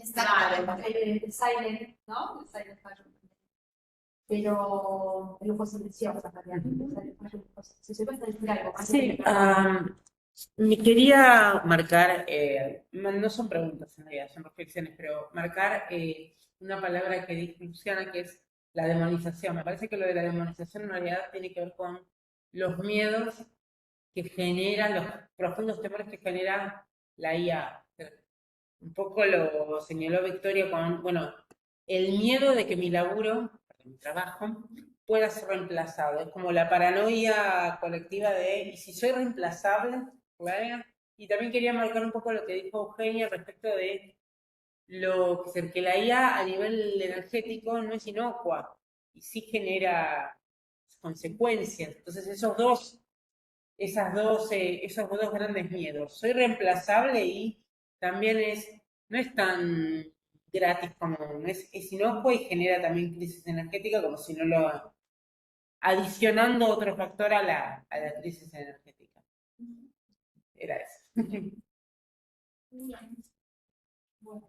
Exactamente. El silent, ¿no? El silent fashion. Pero el lujo silencioso también. Si se puede decir algo. Sí, me quería marcar, no son preguntas en realidad, son reflexiones, pero marcar una palabra que dijo Luciana, que es la demonización. Me parece que lo de la demonización en realidad tiene que ver con los miedos que generan, los profundos temores que genera la IA. un poco lo señaló Victoria con, bueno, el miedo de que mi laburo, mi trabajo, pueda ser reemplazado. Es como la paranoia colectiva de, ¿y si soy reemplazable? ¿Vale? Y también quería marcar un poco lo que dijo Eugenia respecto de que la IA a nivel energético no es inocua y sí genera consecuencias. Entonces esos dos grandes miedos. Soy reemplazable y también no es tan gratis como, es inocuo y genera también crisis energética como si no lo, adicionando otro factor a la crisis energética. Era eso. Bueno,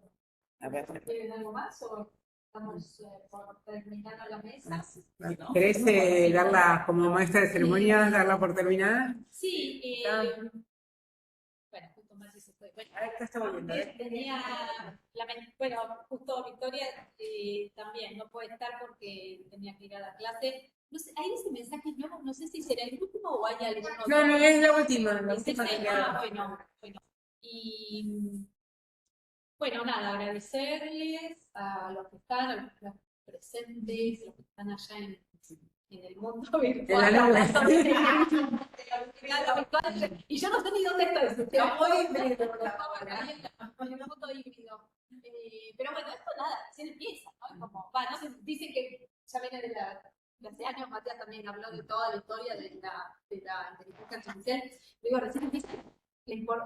A ver, ¿quieren algo más o estamos por terminar la mesa? ¿querés darla como maestra de ceremonias, darla por terminada? Sí, bueno, justo más si se puede. Bueno, Acá está volviendo, bueno, justo Victoria también no puede estar porque tenía que ir a la clase. No sé, hay ese mensaje, no sé si será el último o hay alguno. No, es la última. Bueno. Y bueno, nada, agradecerles a los que están, a los presentes, los que están allá en el mundo virtual. Y yo no sé ni dónde estoy. Pero bueno, esto nada, recién empieza, ¿no? Es como, no sé, dicen que ya viene de hace años, Matías también habló de toda la historia de la inteligencia artificial. Digo, recién empieza,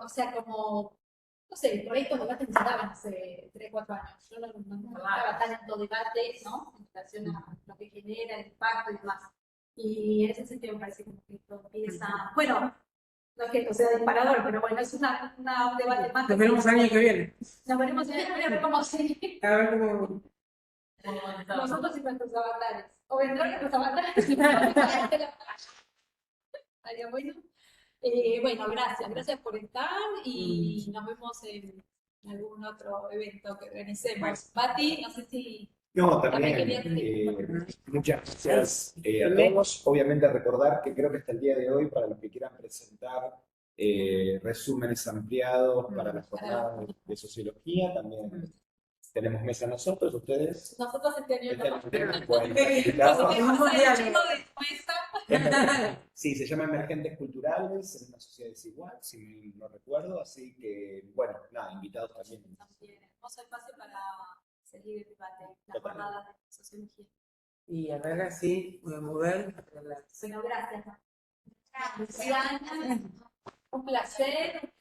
o sea, como, no sé, por ahí estos debates se daban hace 3, 4 años. Yo no estaba tanto debate, ¿no? En relación a lo que genera, el impacto y demás. Y en ese sentido me parece que esto empieza, bueno, no es que esto sea disparador, pero bueno, es un debate más. Nos veremos el año que viene. Nos veremos el año que viene, cómo sigue. A ver cómo. Nosotros y nuestros avatares. O vendrán nuestros avatares. Estaría bueno. Bueno, gracias por estar y nos vemos en algún otro evento que organicemos. Pati, no sé si... No, también. Muchas gracias a todos. Obviamente recordar que creo que hasta el día de hoy, para los que quieran presentar resúmenes ampliados para la jornada de sociología, también tenemos mesa nosotros, ustedes. Nosotros este año Sí, se llama Emergentes Culturales, es una sociedad desigual, si no recuerdo, así que, bueno, nada, invitados también. Hermoso espacio para seguir el debate, la jornada de sociología. Y a ver, así, voy a mover. Bueno, gracias. Un placer.